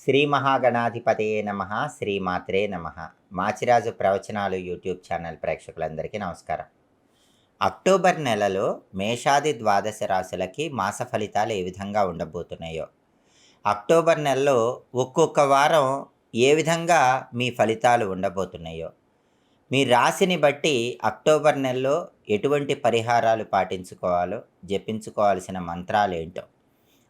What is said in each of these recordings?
శ్రీ మహాగణాధిపతయే నమః. శ్రీమాత్రే నమః. మాచిరాజు ప్రవచనాలు యూట్యూబ్ ఛానల్ ప్రేక్షకులందరికీ నమస్కారం. అక్టోబర్ నెలలో మేషాది ద్వాదశ రాశులకి మాస ఫలితాలు ఏ విధంగా ఉండబోతున్నాయో, అక్టోబర్ నెలలో ఒక్కొక్క వారం ఏ విధంగా మీ ఫలితాలు ఉండబోతున్నాయో, మీ రాశిని బట్టి అక్టోబర్ నెలలో ఎటువంటి పరిహారాలు పాటించుకోవాలో, జపించుకోవాల్సిన మంత్రాలేంటో,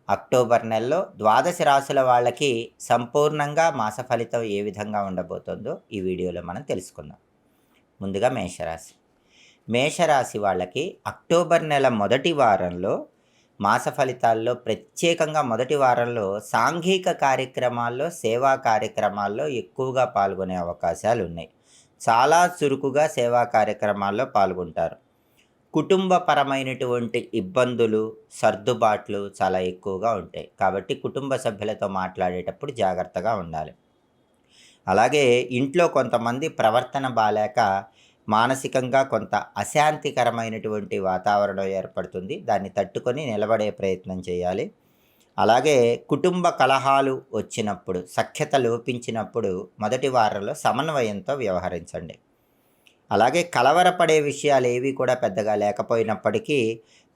అక్టోబర్ నెలలో ద్వాదశ రాశుల వాళ్ళకి సంపూర్ణంగా మాస ఫలితం ఏ విధంగా ఉండబోతుందో ఈ వీడియోలో మనం తెలుసుకుందాం. ముందుగా మేషరాశి. మేషరాశి వాళ్ళకి అక్టోబర్ నెల మొదటి వారంలో మాస ఫలితాల్లో ప్రత్యేకంగా మొదటి వారంలో సాంఘిక కార్యక్రమాల్లో, సేవా కార్యక్రమాల్లో ఎక్కువగా పాల్గొనే అవకాశాలు ఉన్నాయి. చాలా చురుకుగా సేవా కార్యక్రమాల్లో పాల్గొంటారు. కుటుంబపరమైనటువంటి ఇబ్బందులు, సర్దుబాట్లు చాలా ఎక్కువగా ఉంటాయి. కాబట్టి కుటుంబ సభ్యులతో మాట్లాడేటప్పుడు జాగ్రత్తగా ఉండాలి. అలాగే ఇంట్లో కొంతమంది ప్రవర్తన బాలేక మానసికంగా కొంత అశాంతికరమైనటువంటి వాతావరణం ఏర్పడుతుంది. దాన్ని తట్టుకొని నిలబడే ప్రయత్నం చేయాలి. అలాగే కుటుంబ కలహాలు వచ్చినప్పుడు, సఖ్యత లోపించినప్పుడు మొదటి వారంలో సమన్వయంతో వ్యవహరించండి. అలాగే కలవరపడే విషయాలు ఏవి కూడా పెద్దగా లేకపోయినప్పటికీ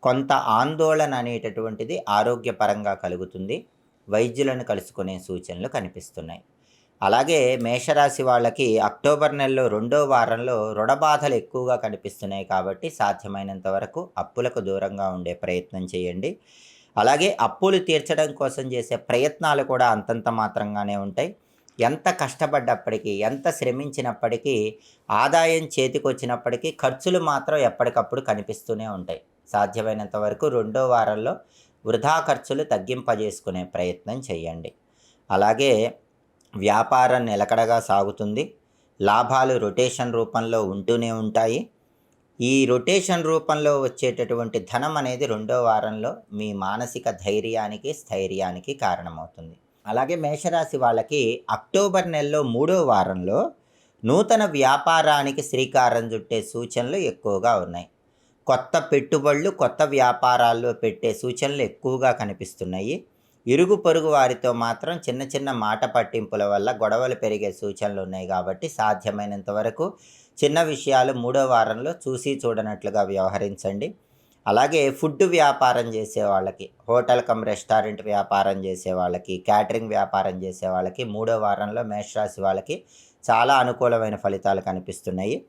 కొంత ఆందోళన అనేటటువంటిది ఆరోగ్యపరంగా కలుగుతుంది. వైద్యులను కలుసుకునే సూచనలు కనిపిస్తున్నాయి. అలాగే మేషరాశి వాళ్ళకి అక్టోబర్ నెలలో రెండో వారంలో రుణబాధలు ఎక్కువగా కనిపిస్తున్నాయి. కాబట్టి సాధ్యమైనంత వరకు అప్పులకు దూరంగా ఉండే ప్రయత్నం చేయండి. అలాగే అప్పులు తీర్చడం కోసం చేసే ప్రయత్నాలు కూడా అంతంత మాత్రంగానే ఉంటాయి. ఎంత కష్టపడ్డప్పటికీ, ఎంత శ్రమించినప్పటికీ, ఆదాయం చేతికొచ్చినప్పటికీ ఖర్చులు మాత్రం ఎప్పటికప్పుడు కనిపిస్తూనే ఉంటాయి. సాధ్యమైనంత వరకు రెండో వారంలో వృధా ఖర్చులు తగ్గింపజేసుకునే ప్రయత్నం చేయండి. అలాగే వ్యాపారం నిలకడగా సాగుతుంది. లాభాలు రొటేషన్ రూపంలో ఉంటూనే ఉంటాయి. ఈ రొటేషన్ రూపంలో వచ్చేటటువంటి ధనం అనేది రెండో వారంలో మీ మానసిక ధైర్యానికి, స్థైర్యానికి కారణమవుతుంది. అలాగే మేషరాశి వాళ్ళకి అక్టోబర్ నెలలో మూడో వారంలో నూతన వ్యాపారానికి శ్రీకారం చుట్టే సూచనలు ఎక్కువగా ఉన్నాయి. కొత్త పెట్టుబడులు, కొత్త వ్యాపారాల్లో పెట్టే సూచనలు ఎక్కువగా కనిపిస్తున్నాయి. ఇరుగు పొరుగు వారితో మాత్రం చిన్న చిన్న మాట పట్టింపుల వల్ల గొడవలు పెరిగే సూచనలు ఉన్నాయి. కాబట్టి సాధ్యమైనంత వరకు చిన్న విషయాలు మూడో వారంలో చూసి చూడనట్లుగా వ్యవహరించండి. అలాగే ఫుడ్ వ్యాపారం చేసే వాళ్ళకి, హోటల్ కమ్ రెస్టారెంట్ వ్యాపారం చేసే వాళ్ళకి, క్యాటరింగ్ వ్యాపారం చేసే వాళ్ళకి మూడో వారంలో మేషరాశి వాళ్ళకి చాలా అనుకూలమైన ఫలితాలు కనిపిస్తున్నాయి.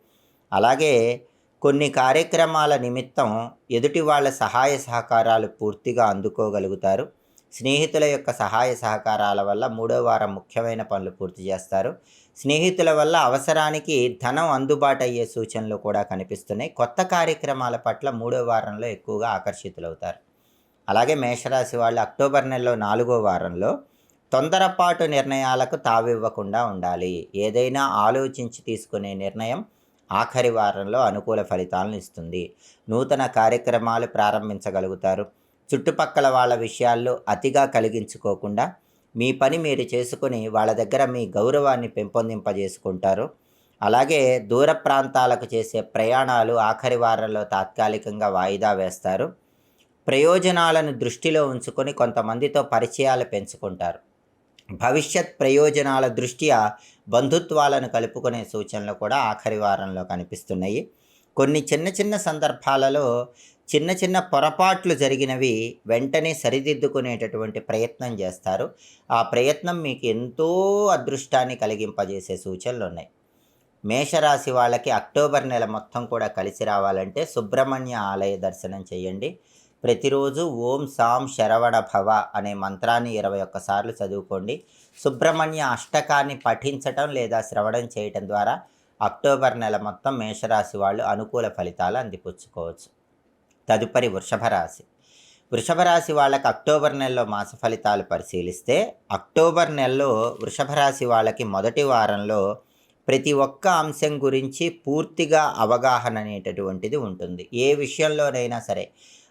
అలాగే కొన్ని కార్యక్రమాల నిమిత్తం ఎదుటి వాళ్ళ సహాయ సహకారాలు పూర్తిగా అందుకోగలుగుతారు. స్నేహితుల యొక్క సహాయ సహకారాల వల్ల మూడో వారం ముఖ్యమైన పనులు పూర్తి చేస్తారు. స్నేహితుల వల్ల అవసరానికి ధనం అందుబాటు అయ్యే సూచనలు కూడా కనిపిస్తున్నాయి. కొత్త కార్యక్రమాల పట్ల మూడో వారంలో ఎక్కువగా ఆకర్షితులవుతారు. అలాగే మేషరాశి వాళ్ళు అక్టోబర్ నెలలో నాలుగో వారంలో తొందరపాటు నిర్ణయాలకు తావివ్వకుండా ఉండాలి. ఏదైనా ఆలోచించి తీసుకునే నిర్ణయం ఆఖరి వారంలో అనుకూల ఫలితాలను ఇస్తుంది. నూతన కార్యక్రమాలు ప్రారంభించగలుగుతారు. చుట్టుపక్కల వాళ్ళ విషయాల్లో అతిగా కలిగించుకోకుండా మీ పని మీరు చేసుకుని వాళ్ళ దగ్గర మీ గౌరవాన్ని పెంపొందింపజేసుకుంటారు. అలాగే దూర ప్రాంతాలకు చేసే ప్రయాణాలు ఆఖరి వారంలో తాత్కాలికంగా వాయిదా వేస్తారు. ప్రయోజనాలను దృష్టిలో ఉంచుకొని కొంతమందితో పరిచయాలు పెంచుకుంటారు. భవిష్యత్ ప్రయోజనాల దృష్ట్యా బంధుత్వాలను కలుపుకునే సూచనలు కూడా ఆఖరి వారంలో కనిపిస్తున్నాయి. కొన్ని చిన్న చిన్న సందర్భాలలో చిన్న చిన్న పొరపాట్లు జరిగినవి వెంటనే సరిదిద్దుకునేటటువంటి ప్రయత్నం చేస్తారు. ఆ ప్రయత్నం మీకు ఎంతో అదృష్టాన్ని కలిగింపజేసే సూచనలు ఉన్నాయి. మేషరాశి వాళ్ళకి అక్టోబర్ నెల మొత్తం కూడా కలిసి రావాలంటే సుబ్రహ్మణ్య ఆలయ దర్శనం చేయండి. ప్రతిరోజు ఓం సాం శరవణ భవ అనే మంత్రాన్ని 21 సార్లు చదువుకోండి. సుబ్రహ్మణ్య అష్టకాన్ని పఠించటం లేదా శ్రవణం చేయటం ద్వారా అక్టోబర్ నెల మొత్తం మేషరాశి వాళ్ళు అనుకూల ఫలితాలు అందిపుచ్చుకోవచ్చు. తదుపరి వృషభ రాశి. వృషభ రాశి వాళ్ళకి అక్టోబర్ నెలలో మాస ఫలితాలు పరిశీలిస్తే అక్టోబర్ నెలలో వృషభ రాశి వాళ్ళకి మొదటి వారంలో ప్రతి ఒక్క అంశం గురించి పూర్తిగా అవగాహన అనేటటువంటిది ఉంటుంది. ఏ విషయంలోనైనా సరే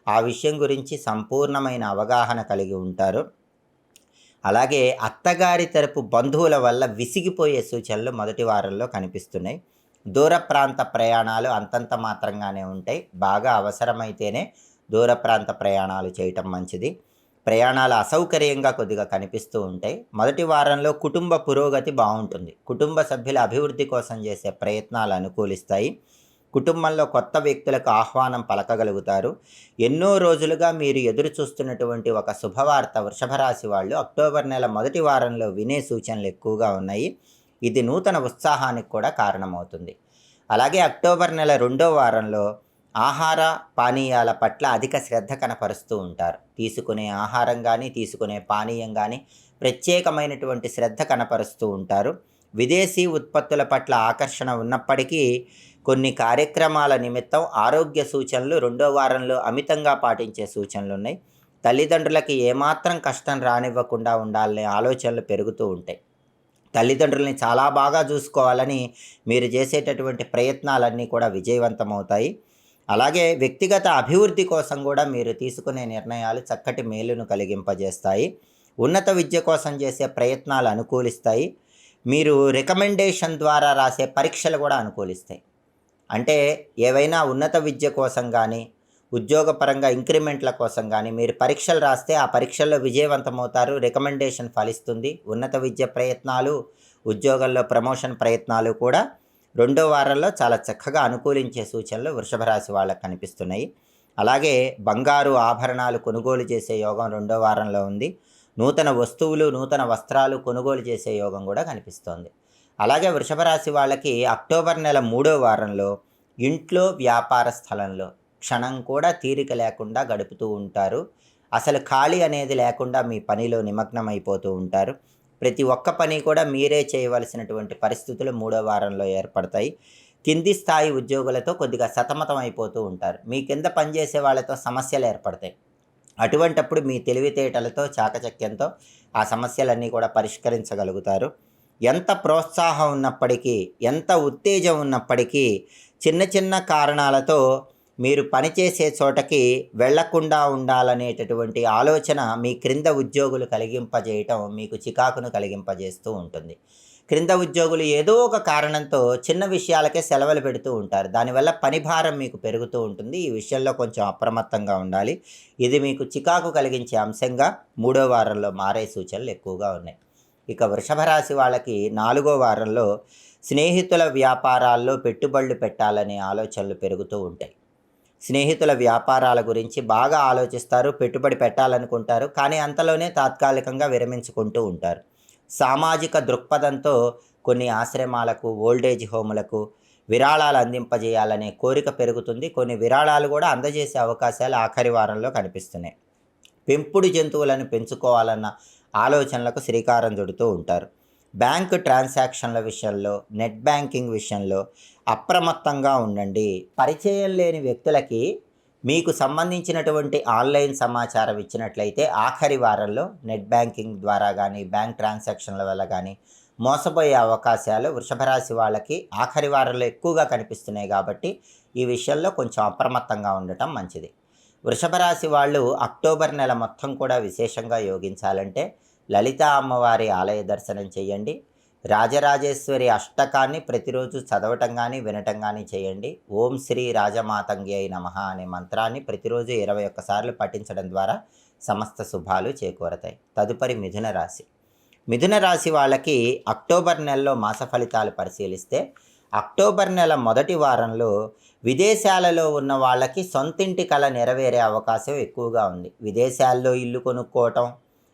ఆ విషయం గురించి సంపూర్ణమైన అవగాహన కలిగి ఉంటారు. అలాగే అత్తగారి తరపు బంధువుల వల్ల విసిగిపోయే సూచనలు మొదటి వారంలో కనిపిస్తున్నాయి. దూర ప్రాంత ప్రయాణాలు అంతంత మాత్రంగానే ఉంటాయి. బాగా అవసరమైతేనే దూర ప్రాంత ప్రయాణాలు చేయటం మంచిది. ప్రయాణాలు అసౌకర్యంగా కొద్దిగా కనిపిస్తూ ఉంటాయి. మొదటి వారంలో కుటుంబ పురోగతి బావుంటుంది. కుటుంబ సభ్యుల అభివృద్ధి కోసం చేసే ప్రయత్నాలు అనుకూలిస్తాయి. కుటుంబంలో కొత్త వ్యక్తులకు ఆహ్వానం పలకగలుగుతారు. ఎన్నో రోజులుగా మీరు ఎదురు చూస్తున్నటువంటి ఒక శుభవార్త వృషభ రాశి వాళ్ళు అక్టోబర్ నెల మొదటి వారంలో వినే సూచనలు ఎక్కువగా ఉన్నాయి. ఇది నూతన ఉత్సాహానికి కూడా కారణమవుతుంది. అలాగే అక్టోబర్ నెల రెండో వారంలో ఆహార పానీయాల పట్ల అధిక శ్రద్ధ కనపరుస్తూ ఉంటారు. తీసుకునే ఆహారం కానీ, తీసుకునే పానీయం కానీ ప్రత్యేకమైనటువంటి శ్రద్ధ కనపరుస్తూ ఉంటారు. విదేశీ ఉత్పత్తుల పట్ల ఆకర్షణ ఉన్నప్పటికీ కొన్ని కార్యక్రమాల నిమిత్తం ఆరోగ్య సూచనలు రెండో వారంలో అమితంగా పాటించే సూచనలు ఉన్నాయి. తల్లిదండ్రులకి ఏమాత్రం కష్టం రానివ్వకుండా ఉండాలనే ఆలోచనలు పెరుగుతూ ఉంటాయి. తల్లిదండ్రులని చాలా బాగా చూసుకోవాలని మీరు చేసేటటువంటి ప్రయత్నాలన్నీ కూడా విజయవంతమవుతాయి. అలాగే వ్యక్తిగత అభివృద్ధి కోసం కూడా మీరు తీసుకునే నిర్ణయాలు చక్కటి మేలును కలిగింపజేస్తాయి. ఉన్నత విద్య కోసం చేసే ప్రయత్నాలు అనుకూలిస్తాయి. మీరు రికమెండేషన్ ద్వారా రాసే పరీక్షలు కూడా అనుకూలిస్తాయి. అంటే ఏవైనా ఉన్నత విద్య కోసం కానీ, ఉద్యోగపరంగా ఇంక్రిమెంట్ల కోసం కానీ మీరు పరీక్షలు రాస్తే ఆ పరీక్షల్లో విజయవంతమవుతారు. రికమెండేషన్ ఫలిస్తుంది. ఉన్నత విద్య ప్రయత్నాలు, ఉద్యోగంలో ప్రమోషన్ ప్రయత్నాలు కూడా రెండో వారంలో చాలా చక్కగా అనుకూలించే సూచనలు వృషభ రాశి వాళ్ళకు కనిపిస్తున్నాయి. అలాగే బంగారు ఆభరణాలు కొనుగోలు చేసే యోగం రెండో వారంలో ఉంది. నూతన వస్తువులు, నూతన వస్త్రాలు కొనుగోలు చేసే యోగం కూడా కనిపిస్తోంది. అలాగే వృషభ రాశి వాళ్ళకి అక్టోబర్ నెల మూడో వారంలో ఇంట్లో, వ్యాపార స్థలంలో క్షణం కూడా తీరిక లేకుండా గడుపుతూ ఉంటారు. అసలు ఖాళీ అనేది లేకుండా మీ పనిలో నిమగ్నమైపోతూ ఉంటారు. ప్రతి ఒక్క పని కూడా మీరే చేయవలసినటువంటి పరిస్థితులు మూడో వారంలో ఏర్పడతాయి. కింది స్థాయి ఉద్యోగులతో కొద్దిగా సతమతం అయిపోతూ ఉంటారు. మీ కింద పనిచేసే వాళ్ళతో సమస్యలు ఏర్పడతాయి. అటువంటప్పుడు మీ తెలివితేటలతో, చాకచక్యంతో ఆ సమస్యలన్నీ కూడా పరిష్కరించగలుగుతారు. ఎంత ప్రోత్సాహం ఉన్నప్పటికీ, ఎంత ఉత్తేజం ఉన్నప్పటికీ చిన్న చిన్న కారణాలతో మీరు పనిచేసే చోటకి వెళ్లకుండా ఉండాలనేటటువంటి ఆలోచన మీ క్రింద ఉద్యోగులు కలిగింపజేయటం మీకు చికాకును కలిగింపజేస్తూ ఉంటుంది. క్రింద ఉద్యోగులు ఏదో ఒక కారణంతో చిన్న విషయాలకే సెలవులు పెడుతూ ఉంటారు. దానివల్ల పని భారం మీకు పెరుగుతూ ఉంటుంది. ఈ విషయంలో కొంచెం అప్రమత్తంగా ఉండాలి. ఇది మీకు చికాకు కలిగించే అంశంగా మూడో వారంలో మారే సూచనలు ఎక్కువగా ఉన్నాయి. ఇక వృషభ రాశి వాళ్ళకి నాలుగో వారంలో స్నేహితుల వ్యాపారాల్లో పెట్టుబడులు పెట్టాలనే ఆలోచనలు పెరుగుతూ ఉంటాయి. స్నేహితుల వ్యాపారాల గురించి బాగా ఆలోచిస్తారు, పెట్టుబడి పెట్టాలనుకుంటారు, కానీ అంతలోనే తాత్కాలికంగా విరమించుకుంటూ ఉంటారు. సామాజిక దృక్పథంతో కొన్ని ఆశ్రమాలకు, ఓల్డేజ్ హోములకు విరాళాలు అందింపజేయాలనే కోరిక పెరుగుతుంది. కొన్ని విరాళాలు కూడా అందజేసే అవకాశాలు ఆఖరి వారంలో కనిపిస్తున్నాయి. పెంపుడు జంతువులను పెంచుకోవాలన్న ఆలోచనలకు శ్రీకారం చుడుతూ ఉంటారు. బ్యాంకు ట్రాన్సాక్షన్ల విషయంలో, నెట్ బ్యాంకింగ్ విషయంలో అప్రమత్తంగా ఉండండి. పరిచయం లేని వ్యక్తులకి మీకు సంబంధించినటువంటి ఆన్లైన్ సమాచారం ఇచ్చినట్లయితే ఆఖరి వారంలో నెట్ బ్యాంకింగ్ ద్వారా కానీ, బ్యాంక్ ట్రాన్సాక్షన్ల వల్ల కానీ మోసపోయే అవకాశాలు వృషభ రాశి వాళ్ళకి ఆఖరి వారంలో ఎక్కువగా కనిపిస్తున్నాయి. కాబట్టి ఈ విషయంలో కొంచెం అప్రమత్తంగా ఉండటం మంచిది. వృషభ రాశి వాళ్ళు అక్టోబర్ నెల మొత్తం కూడా విశేషంగా యోగించాలంటే లలితా అమ్మవారి ఆలయ దర్శనం చేయండి. రాజరాజేశ్వరి అష్టకాన్ని ప్రతిరోజు చదవటం కానీ, వినటం కానీ చేయండి. ఓం శ్రీ రాజమాతంగ్యై నమః అనే మంత్రాన్ని ప్రతిరోజు 21 సార్లు పఠించడం ద్వారా సమస్త శుభాలు చేకూరతాయి. తదుపరి మిథున రాశి. మిథున రాశి వాళ్ళకి అక్టోబర్ నెలలో మాస ఫలితాలు పరిశీలిస్తే అక్టోబర్ నెల మొదటి వారంలో విదేశాలలో ఉన్న వాళ్ళకి సొంతింటి కల నెరవేరే అవకాశం ఎక్కువగా ఉంది. విదేశాల్లో ఇల్లు కొనుక్కోవటం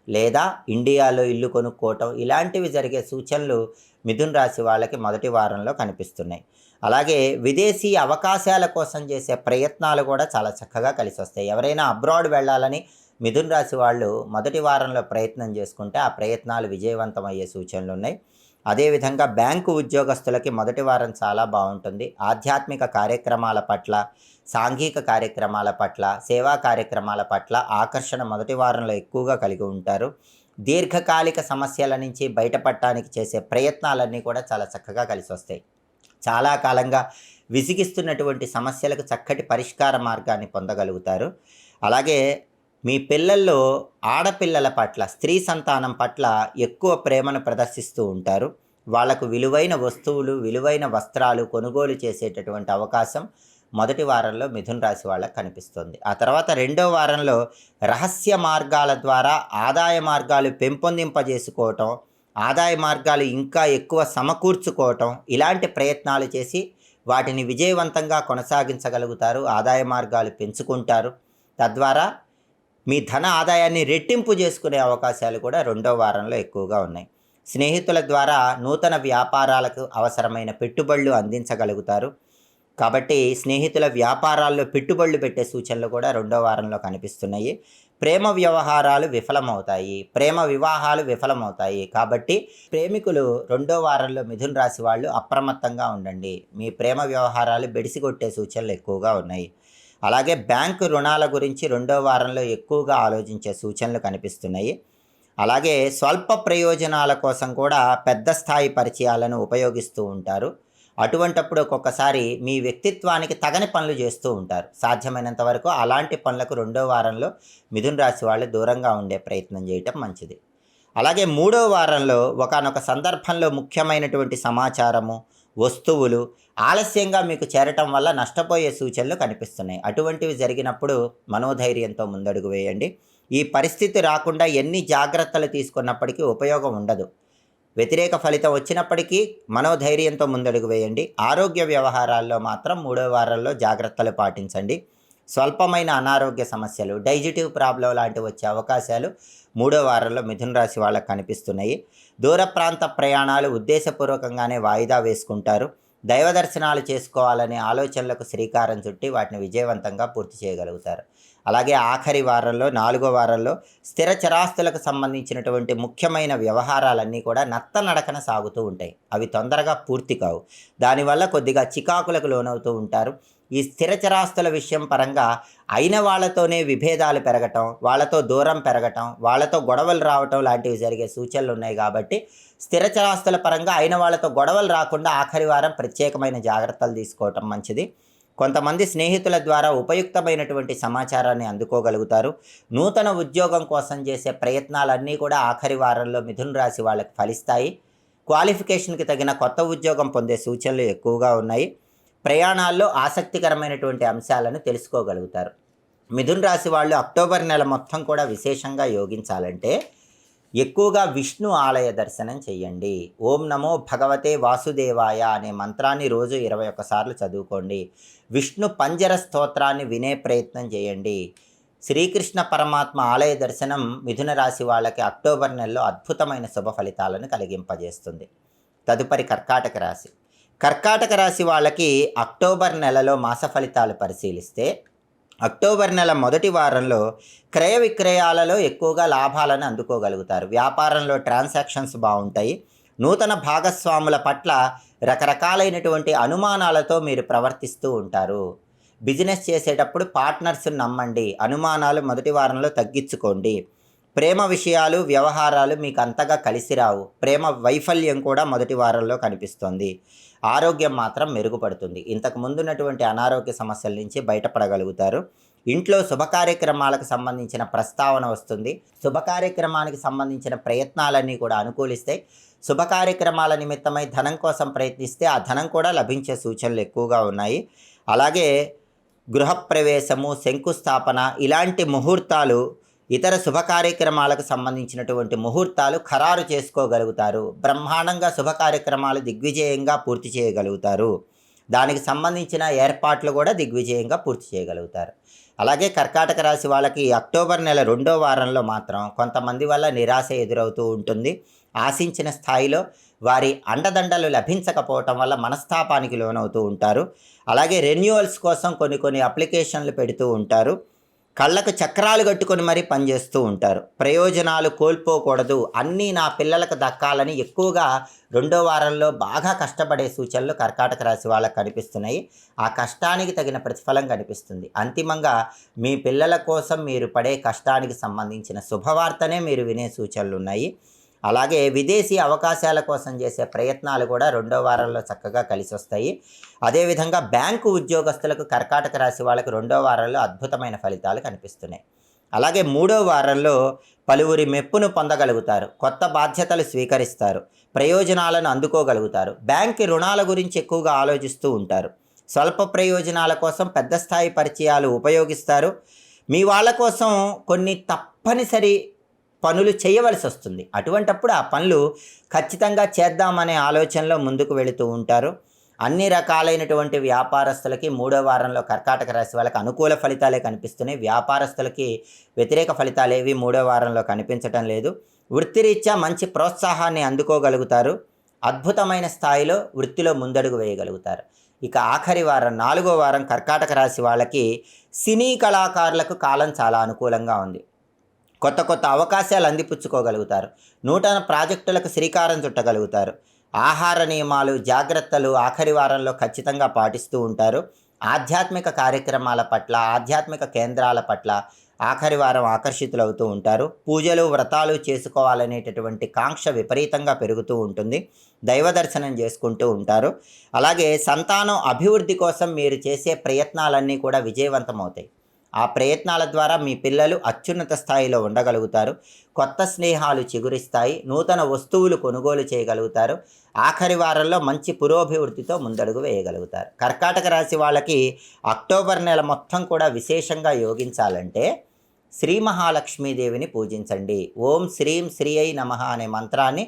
లేదా ఇండియాలో ఇల్లు కొనుక్కోవటం ఇలాంటివి జరిగే సూచనలు మిథున రాశి వాళ్ళకి మొదటి వారంలో కనిపిస్తున్నాయి. అలాగే విదేశీ అవకాశాల కోసం చేసే ప్రయత్నాలు కూడా చాలా చక్కగా కలిసి వస్తాయి. ఎవరైనా అబ్రాడ్ వెళ్ళాలని మిథున రాశి వాళ్ళు మొదటి వారంలో ప్రయత్నం చేసుకుంటే ఆ ప్రయత్నాలు విజయవంతమయ్యే సూచనలు ఉన్నాయి. అదేవిధంగా బ్యాంకు ఉద్యోగస్తులకి మొదటి వారం చాలా బాగుంటుంది. ఆధ్యాత్మిక కార్యక్రమాల పట్ల, సాంఘిక కార్యక్రమాల పట్ల, సేవా కార్యక్రమాల పట్ల ఆకర్షణ మొదటి వారంలో ఎక్కువగా కలిగి ఉంటారు. దీర్ఘకాలిక సమస్యల నుంచి బయటపడటానికి చేసే ప్రయత్నాలన్నీ కూడా చాలా చక్కగా కలిసి వస్తాయి. చాలా కాలంగా విసిగిస్తున్నటువంటి సమస్యలకు చక్కటి పరిష్కార మార్గాన్ని పొందగలుగుతారు. అలాగే మీ పిల్లల్లో ఆడపిల్లల పట్ల, స్త్రీ సంతానం పట్ల ఎక్కువ ప్రేమను ప్రదర్శిస్తూ ఉంటారు. వాళ్లకు విలువైన వస్తువులు, విలువైన వస్త్రాలు కొనుగోలు చేసేటటువంటి అవకాశం మొదటి వారంలో మిథున రాశి వాళ్ళకి కనిపిస్తుంది. ఆ తర్వాత రెండో వారంలో రహస్య మార్గాల ద్వారా ఆదాయ మార్గాలు పెంపొందింపజేసుకోవటం, ఆదాయ మార్గాలు ఇంకా ఎక్కువ సమకూర్చుకోవటం, ఇలాంటి ప్రయత్నాలు చేసి వాటిని విజయవంతంగా కొనసాగించగలుగుతారు. ఆదాయ మార్గాలు పెంచుకుంటారు. తద్వారా మీ ధన ఆదాయాన్ని రెట్టింపు చేసుకునే అవకాశాలు కూడా రెండో వారంలో ఎక్కువగా ఉన్నాయి. స్నేహితుల ద్వారా నూతన వ్యాపారాలకు అవసరమైన పెట్టుబడులు అందించగలుగుతారు. కాబట్టి స్నేహితుల వ్యాపారాల్లో పెట్టుబడులు పెట్టే సూచనలు కూడా రెండో వారంలో కనిపిస్తున్నాయి. ప్రేమ వ్యవహారాలు విఫలమవుతాయి, ప్రేమ వివాహాలు విఫలమవుతాయి. కాబట్టి ప్రేమికులు రెండో వారంలో మిథున రాశి వాళ్ళు అప్రమత్తంగా ఉండండి. మీ ప్రేమ వ్యవహారాలు బెడిసిగొట్టే సూచనలు ఎక్కువగా ఉన్నాయి. అలాగే బ్యాంకు రుణాల గురించి రెండో వారంలో ఎక్కువగా ఆలోచించే సూచనలు కనిపిస్తున్నాయి. అలాగే స్వల్ప ప్రయోజనాల కోసం కూడా పెద్ద స్థాయి పరిచయాలను ఉపయోగిస్తూ ఉంటారు. అటువంటప్పుడు ఒక్కొక్కసారి మీ వ్యక్తిత్వానికి తగని పనులు చేస్తూ ఉంటారు. సాధ్యమైనంత వరకు అలాంటి పనులకు రెండో వారంలో మిథున రాశి వాళ్ళు దూరంగా ఉండే ప్రయత్నం చేయటం మంచిది. అలాగే మూడో వారంలో ఒకానొక సందర్భంలో ముఖ్యమైనటువంటి సమాచారము, వస్తువులు ఆలస్యంగా మీకు చేరటం వల్ల నష్టపోయే సూచనలు కనిపిస్తున్నాయి. అటువంటివి జరిగినప్పుడు మనోధైర్యంతో ముందడుగు వేయండి. ఈ పరిస్థితి రాకుండా ఎన్ని జాగ్రత్తలు తీసుకున్నప్పటికీ ఉపయోగం ఉండదు. వ్యతిరేక ఫలితం వచ్చినప్పటికీ మనోధైర్యంతో ముందడుగు వేయండి. ఆరోగ్య వ్యవహారాల్లో మాత్రం మూడో వారంలో జాగ్రత్తలు పాటించండి. స్వల్పమైన అనారోగ్య సమస్యలు, డైజెటివ్ ప్రాబ్లం లాంటివి వచ్చే అవకాశాలు మూడో వారంలో మిథున రాశి వాళ్ళకు కనిపిస్తున్నాయి. దూర ప్రాంత ప్రయాణాలు ఉద్దేశపూర్వకంగానే వాయిదా వేసుకుంటారు. దైవ దర్శనాలు చేసుకోవాలనే ఆలోచనలకు శ్రీకారం చుట్టి వాటిని విజయవంతంగా పూర్తి చేయగలుగుతారు. అలాగే ఆఖరి వారంలో, నాలుగో వారంలో స్థిర చరాస్తులకు సంబంధించినటువంటి ముఖ్యమైన వ్యవహారాలన్నీ కూడా నత్తనడకన సాగుతూ ఉంటాయి. అవి తొందరగా పూర్తి కావు. దానివల్ల కొద్దిగా చికాకులకు లోనవుతూ ఉంటారు. ఈ స్థిర చరాస్తుల విషయం పరంగా అయిన వాళ్ళతోనే విభేదాలు పెరగటం, వాళ్ళతో దూరం పెరగటం, వాళ్ళతో గొడవలు రావటం లాంటివి జరిగే సూచనలు ఉన్నాయి. కాబట్టి స్థిర చరాస్తుల పరంగా అయిన వాళ్ళతో గొడవలు రాకుండా ఆఖరి వారం ప్రత్యేకమైన జాగ్రత్తలు తీసుకోవటం మంచిది. కొంతమంది స్నేహితుల ద్వారా ఉపయుక్తమైనటువంటి సమాచారాన్ని అందుకోగలుగుతారు. నూతన ఉద్యోగం కోసం చేసే ప్రయత్నాలన్నీ కూడా ఆఖరి వారంలో మిథున రాశి వాళ్ళకి ఫలిస్తాయి. క్వాలిఫికేషన్కి తగిన కొత్త ఉద్యోగం పొందే సూచనలు ఎక్కువగా ఉన్నాయి. ప్రయాణాల్లో ఆసక్తికరమైనటువంటి అంశాలను తెలుసుకోగలుగుతారు. మిథున రాశి వాళ్ళు అక్టోబర్ నెల మొత్తం కూడా విశేషంగా యోగించాలంటే ఎక్కువగా విష్ణు ఆలయ దర్శనం చెయ్యండి. ఓం నమో భగవతే వాసుదేవాయ అనే మంత్రాన్ని రోజు 21 సార్లు చదువుకోండి. విష్ణు పంజర స్తోత్రాన్ని వినే ప్రయత్నం చేయండి. శ్రీకృష్ణ పరమాత్మ ఆలయ దర్శనం మిథున రాశి వాళ్ళకి అక్టోబర్ నెలలో అద్భుతమైన శుభ ఫలితాలను కలిగింపజేస్తుంది. తదుపరి కర్కాటక రాశి. కర్కాటక రాశి వాళ్ళకి అక్టోబర్ నెలలో మాస ఫలితాలు పరిశీలిస్తే అక్టోబర్ నెల మొదటి వారంలో క్రయ విక్రయాలలో ఎక్కువగా లాభాలను అందుకోగలుగుతారు. వ్యాపారంలో ట్రాన్సాక్షన్స్ బాగుంటాయి. నూతన భాగస్వాముల పట్ల రకరకాలైనటువంటి అనుమానాలతో మీరు ప్రవర్తిస్తూ ఉంటారు. బిజినెస్ చేసేటప్పుడు పార్ట్నర్స్ని నమ్మండి. అనుమానాలు మొదటి వారంలో తగ్గించుకోండి. ప్రేమ విషయాలు, వ్యవహారాలు మీకు అంతగా కలిసి రావు. ప్రేమ వైఫల్యం కూడా మొదటి వారంలో కనిపిస్తుంది. ఆరోగ్యం మాత్రం మెరుగుపడుతుంది. ఇంతకు ముందున్నటువంటి అనారోగ్య సమస్యల నుంచి బయటపడగలుగుతారు. ఇంట్లో శుభ కార్యక్రమాలకు సంబంధించిన ప్రస్తావన వస్తుంది. శుభ కార్యక్రమానికి సంబంధించిన ప్రయత్నాలన్నీ కూడా అనుకూలిస్తాయి. శుభ కార్యక్రమాల నిమిత్తమై ధనం కోసం ప్రయత్నిస్తే ఆ ధనం కూడా లభించే సూచనలు ఎక్కువగా ఉన్నాయి. అలాగే గృహప్రవేశము, శంకుస్థాపన ఇలాంటి ముహూర్తాలు, ఇతర శుభ కార్యక్రమాలకు సంబంధించినటువంటి ముహూర్తాలు ఖరారు చేసుకోగలుగుతారు. బ్రహ్మాండంగా శుభ కార్యక్రమాలు దిగ్విజయంగా పూర్తి చేయగలుగుతారు. దానికి సంబంధించిన ఏర్పాట్లు కూడా దిగ్విజయంగా పూర్తి చేయగలుగుతారు. అలాగే కర్కాటక రాశి వాళ్ళకి అక్టోబర్ నెల రెండో వారంలో మాత్రం కొంతమంది వల్ల నిరాశ ఎదురవుతూ ఉంటుంది. ఆశించిన స్థాయిలో వారి అండదండలు లభించకపోవటం వల్ల మనస్తాపానికి లోనవుతూ ఉంటారు. అలాగే రెన్యువల్స్ కోసం కొన్ని అప్లికేషన్లు పెడుతూ ఉంటారు. కళ్ళకు చక్రాలు కట్టుకొని మరీ పనిచేస్తూ ఉంటారు. ప్రయోజనాలు కోల్పోకూడదు, అన్నీ నా పిల్లలకు దక్కాలని ఎక్కువగా రెండో వారంలో బాగా కష్టపడే సూచనలు కర్కాటక రాశి వాళ్ళకు కనిపిస్తున్నాయి. ఆ కష్టానికి తగిన ప్రతిఫలం కనిపిస్తుంది. అంతిమంగా మీ పిల్లల కోసం మీరు పడే కష్టానికి సంబంధించిన శుభవార్తనే మీరు వినే సూచనలు ఉన్నాయి. అలాగే విదేశీ అవకాశాల కోసం చేసే ప్రయత్నాలు కూడా రెండో వారంలో చక్కగా కలిసి వస్తాయి. అదేవిధంగా బ్యాంకు ఉద్యోగస్తులకు కర్కాటక రాశి వాళ్ళకి రెండో వారంలో అద్భుతమైన ఫలితాలు కనిపిస్తున్నాయి. అలాగే మూడో వారంలో పలువురి మెప్పును పొందగలుగుతారు. కొత్త బాధ్యతలు స్వీకరిస్తారు. ప్రయోజనాలను అందుకోగలుగుతారు. బ్యాంకు రుణాల గురించి ఎక్కువగా ఆలోచిస్తూ ఉంటారు. స్వల్ప ప్రయోజనాల కోసం పెద్ద స్థాయి పరిచయాలు ఉపయోగిస్తారు. మీ వాళ్ళ కోసం కొన్ని తప్పనిసరి పనులు చేయవలసి వస్తుంది. అటువంటప్పుడు ఆ పనులు ఖచ్చితంగా చేద్దామనే ఆలోచనలో ముందుకు వెళుతూ ఉంటారు. అన్ని రకాలైనటువంటి వ్యాపారస్తులకి 3వ వారంలో కర్కాటక రాశి వాళ్ళకి అనుకూల ఫలితాలే కనిపిస్తున్నాయి. వ్యాపారస్తులకి వ్యతిరేక ఫలితాలు ఏవి 3వ వారంలో కనిపించటం లేదు. వృత్తిరీత్యా మంచి ప్రోత్సాహాన్ని అందుకోగలుగుతారు. అద్భుతమైన స్థాయిలో వృత్తిలో ముందడుగు వేయగలుగుతారు. ఇక ఆఖరి వారం 4వ వారం కర్కాటక రాశి వాళ్ళకి సినీ కళాకారులకు కాలం చాలా అనుకూలంగా ఉంది. కొత్త కొత్త అవకాశాలు అందిపుచ్చుకోగలుగుతారు. నూతన ప్రాజెక్టులకు శ్రీకారం చుట్టగలుగుతారు. ఆహార నియమాలు, జాగ్రత్తలు ఆఖరి వారంలో ఖచ్చితంగా పాటిస్తూ ఉంటారు. ఆధ్యాత్మిక కార్యక్రమాల పట్ల, ఆధ్యాత్మిక కేంద్రాల పట్ల ఆఖరి వారం ఆకర్షితులవుతూ ఉంటారు. పూజలు, వ్రతాలు చేసుకోవాలనేటటువంటి కాంక్ష విపరీతంగా పెరుగుతూ ఉంటుంది. దైవ దర్శనం చేసుకుంటూ ఉంటారు. అలాగే సంతానం అభివృద్ధి కోసం మీరు చేసే ప్రయత్నాలన్నీ కూడా విజయవంతమవుతాయి. ఆ ప్రయత్నాల ద్వారా మీ పిల్లలు అత్యున్నత స్థాయిలో ఉండగలుగుతారు. కొత్త స్నేహాలు చిగురిస్తాయి. నూతన వస్తువులు కొనుగోలు చేయగలుగుతారు. ఆఖరి వారంలో మంచి పురోభివృద్ధితో ముందడుగు వేయగలుగుతారు. కర్కాటక రాశి వాళ్ళకి అక్టోబర్ నెల మొత్తం కూడా విశేషంగా యోగించాలంటే శ్రీ మహాలక్ష్మీదేవిని పూజించండి. ఓం శ్రీం శ్రీ అయి నమః అనే మంత్రాన్ని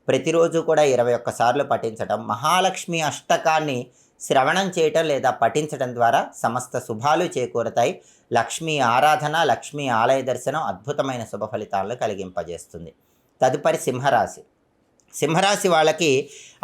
ప్రతిరోజు కూడా 21 సార్లు పఠించడం, మహాలక్ష్మి అష్టకాన్ని శ్రవణం చేయటం లేదా పఠించడం ద్వారా సమస్త శుభాలు చేకూరతాయి. లక్ష్మీ ఆరాధన, లక్ష్మీ ఆలయ దర్శనం అద్భుతమైన శుభ ఫలితాలను కలిగింపజేస్తుంది. తదుపరి సింహరాశి. సింహరాశి వాళ్ళకి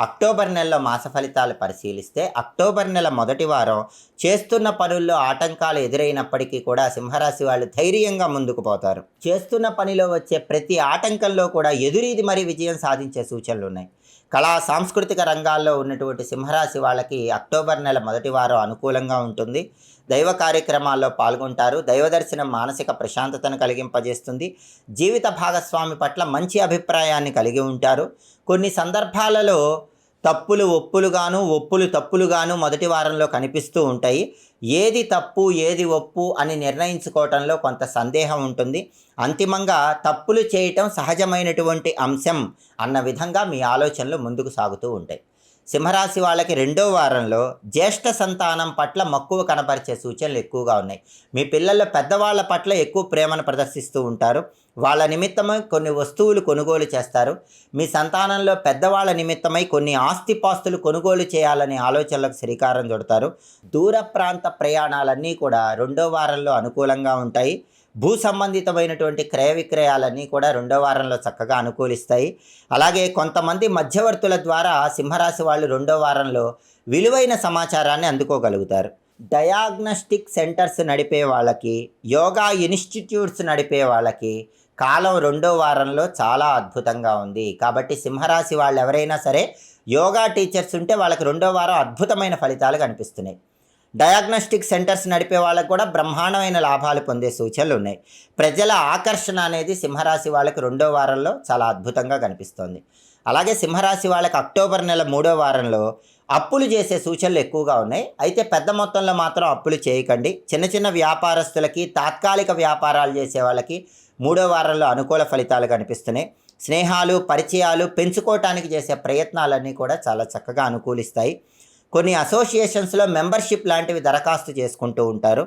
అక్టోబర్ నెలలో మాస ఫలితాలు పరిశీలిస్తే అక్టోబర్ నెల మొదటి వారం చేస్తున్న పనుల్లో ఆటంకాలు ఎదురైనప్పటికీ కూడా సింహరాశి వాళ్ళు ధైర్యంగా ముందుకు పోతారు. చేస్తున్న పనిలో వచ్చే ప్రతి ఆటంకంలో కూడా ఎదురీది మరీ విజయం సాధించే సూచనలు ఉన్నాయి. కళా సాంస్కృతిక రంగాల్లో ఉన్నటువంటి సింహరాశి వాళ్ళకి అక్టోబర్ నెల మొదటి వారం అనుకూలంగా ఉంటుంది. దైవ కార్యక్రమాల్లో పాల్గొంటారు. దైవ దర్శనం మానసిక ప్రశాంతతను కలిగింపజేస్తుంది. జీవిత భాగస్వామి పట్ల మంచి అభిప్రాయాన్ని కలిగి ఉంటారు. కొన్ని సందర్భాలలో తప్పులు ఒప్పులుగాను, ఒప్పులు తప్పులుగాను మొదటి వారంలో కనిపిస్తూ ఉంటాయి. ఏది తప్పు ఏది ఒప్పు అని నిర్ణయించుకోవటంలో కొంత సందేహం ఉంటుంది. అంతిమంగా తప్పులు చేయటం సహజమైనటువంటి అంశం అన్న విధంగా మీ ఆలోచనలు ముందుకు సాగుతూ ఉంటాయి. సింహరాశి వాళ్ళకి 2వ వారంలో జ్యేష్ఠ సంతానం పట్ల మక్కువ కనపరిచే సూచనలు ఎక్కువగా ఉన్నాయి. మీ పిల్లల పెద్దవాళ్ళ పట్ల ఎక్కువ ప్రేమను ప్రదర్శిస్తూ ఉంటారు. వాళ్ళ నిమిత్తమై కొన్ని వస్తువులు కొనుగోలు చేస్తారు. మీ సంతానంలో పెద్దవాళ్ళ నిమిత్తమై కొన్ని ఆస్తిపాస్తులు కొనుగోలు చేయాలనే ఆలోచనలకు శ్రీకారం చుడతారు. దూర ప్రాంత ప్రయాణాలన్నీ కూడా 2వ వారంలో అనుకూలంగా ఉంటాయి. భూ సంబంధితమైనటువంటి క్రయ విక్రయాలన్నీ కూడా 2వ వారంలో చక్కగా అనుకూలిస్తాయి. అలాగే కొంతమంది మధ్యవర్తుల ద్వారా సింహరాశి వాళ్ళు 2వ వారంలో విలువైన సమాచారాన్ని అందుకోగలుగుతారు. డయాగ్నోస్టిక్ సెంటర్స్ నడిపే వాళ్ళకి, యోగా ఇన్స్టిట్యూట్స్ నడిపే వాళ్ళకి కాలం 2వ వారంలో చాలా అద్భుతంగా ఉంది. కాబట్టి సింహరాశి వాళ్ళు ఎవరైనా సరే యోగా టీచర్స్ ఉంటే వాళ్ళకి 2వ వారం అద్భుతమైన ఫలితాలు కనిపిస్తున్నాయి. డయాగ్నోస్టిక్ సెంటర్స్ నడిపే వాళ్ళకు కూడా బ్రహ్మాండమైన లాభాలు పొందే సూచనలు ఉన్నాయి. ప్రజల ఆకర్షణ అనేది సింహరాశి వాళ్ళకి 2వ వారంలో చాలా అద్భుతంగా కనిపిస్తోంది. అలాగే సింహరాశి వాళ్ళకి అక్టోబర్ నెల 3వ వారంలో అప్పులు చేసే సూచనలు ఎక్కువగా ఉన్నాయి. అయితే పెద్ద మొత్తంలో మాత్రం అప్పులు చేయకండి. చిన్న చిన్న వ్యాపారస్తులకి, తాత్కాలిక వ్యాపారాలు చేసే వాళ్ళకి 3వ వారంలో అనుకూల ఫలితాలు కనిపిస్తున్నాయి. స్నేహాలు, పరిచయాలు పెంచుకోవటానికి చేసే ప్రయత్నాలన్నీ కూడా చాలా చక్కగా అనుకూలిస్తాయి. కొన్ని అసోసియేషన్స్లో మెంబర్షిప్ లాంటివి దరఖాస్తు చేసుకుంటూ ఉంటారు.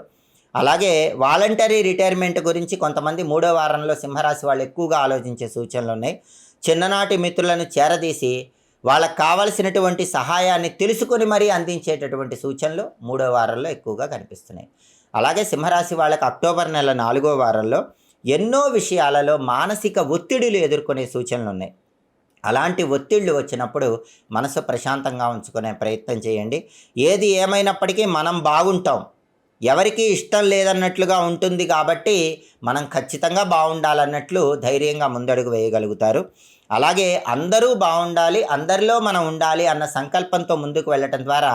అలాగే వాలంటరీ రిటైర్మెంట్ గురించి కొంతమంది 3వ వారంలో సింహరాశి వాళ్ళు ఎక్కువగా ఆలోచించే సూచనలు ఉన్నాయి. చిన్ననాటి మిత్రులను చేరదీసి వాళ్ళకు కావలసినటువంటి సహాయాన్ని తెలుసుకొని మరీ అందించేటటువంటి సూచనలు 3వ వారంలో ఎక్కువగా కనిపిస్తున్నాయి. అలాగే సింహరాశి వాళ్ళకి అక్టోబర్ నెల 4వ వారంలో ఎన్నో విషయాలలో మానసిక ఒత్తిడులు ఎదుర్కొనే సూచనలు ఉన్నాయి. అలాంటి ఒత్తిళ్ళు వచ్చినప్పుడు మనసు ప్రశాంతంగా ఉంచుకునే ప్రయత్నం చేయండి. ఏది ఏమైనప్పటికీ మనం బాగుంటాం. ఎవరికీ ఇష్టం లేదన్నట్లుగా ఉంటుంది కాబట్టి మనం ఖచ్చితంగా బాగుండాలన్నట్లు ధైర్యంగా ముందడుగు వేయగలుగుతారు. అలాగే అందరూ బాగుండాలి, అందరిలో మనం ఉండాలి అన్న సంకల్పంతో ముందుకు వెళ్ళటం ద్వారా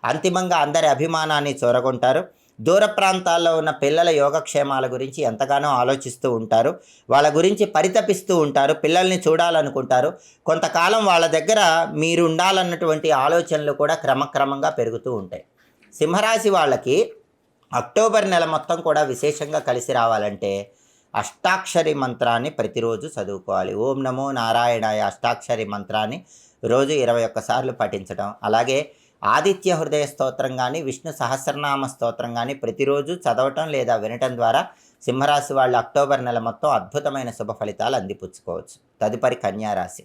అంతిమంగా అందరి అభిమానాన్ని చూరగొంటారు. దూర ప్రాంతాల్లో ఉన్న పిల్లల యోగక్షేమాల గురించి ఎంతగానో ఆలోచిస్తూ ఉంటారు. వాళ్ళ గురించి పరితపిస్తూ ఉంటారు. పిల్లల్ని చూడాలనుకుంటారు. కొంతకాలం వాళ్ళ దగ్గర మీరు ఉండాలన్నటువంటి ఆలోచనలు కూడా క్రమక్రమంగా పెరుగుతూ ఉంటాయి. సింహరాశి వాళ్ళకి అక్టోబర్ నెల మొత్తం కూడా విశేషంగా కలిసి రావాలంటే అష్టాక్షరి మంత్రాన్ని ప్రతిరోజు చదువుకోవాలి. ఓం నమో నారాయణాయ అష్టాక్షరి మంత్రాన్ని రోజు 21 సార్లు పఠించడం. అలాగే ఆదిత్య హృదయ స్తోత్రం కానీ, విష్ణు సహస్రనామ స్తోత్రం కానీ ప్రతిరోజు చదవటం లేదా వినటం ద్వారా సింహరాశి వాళ్ళు అక్టోబర్ నెల మొత్తం అద్భుతమైన శుభ ఫలితాలు అందిపుచ్చుకోవచ్చు. తదుపరి కన్యారాశి.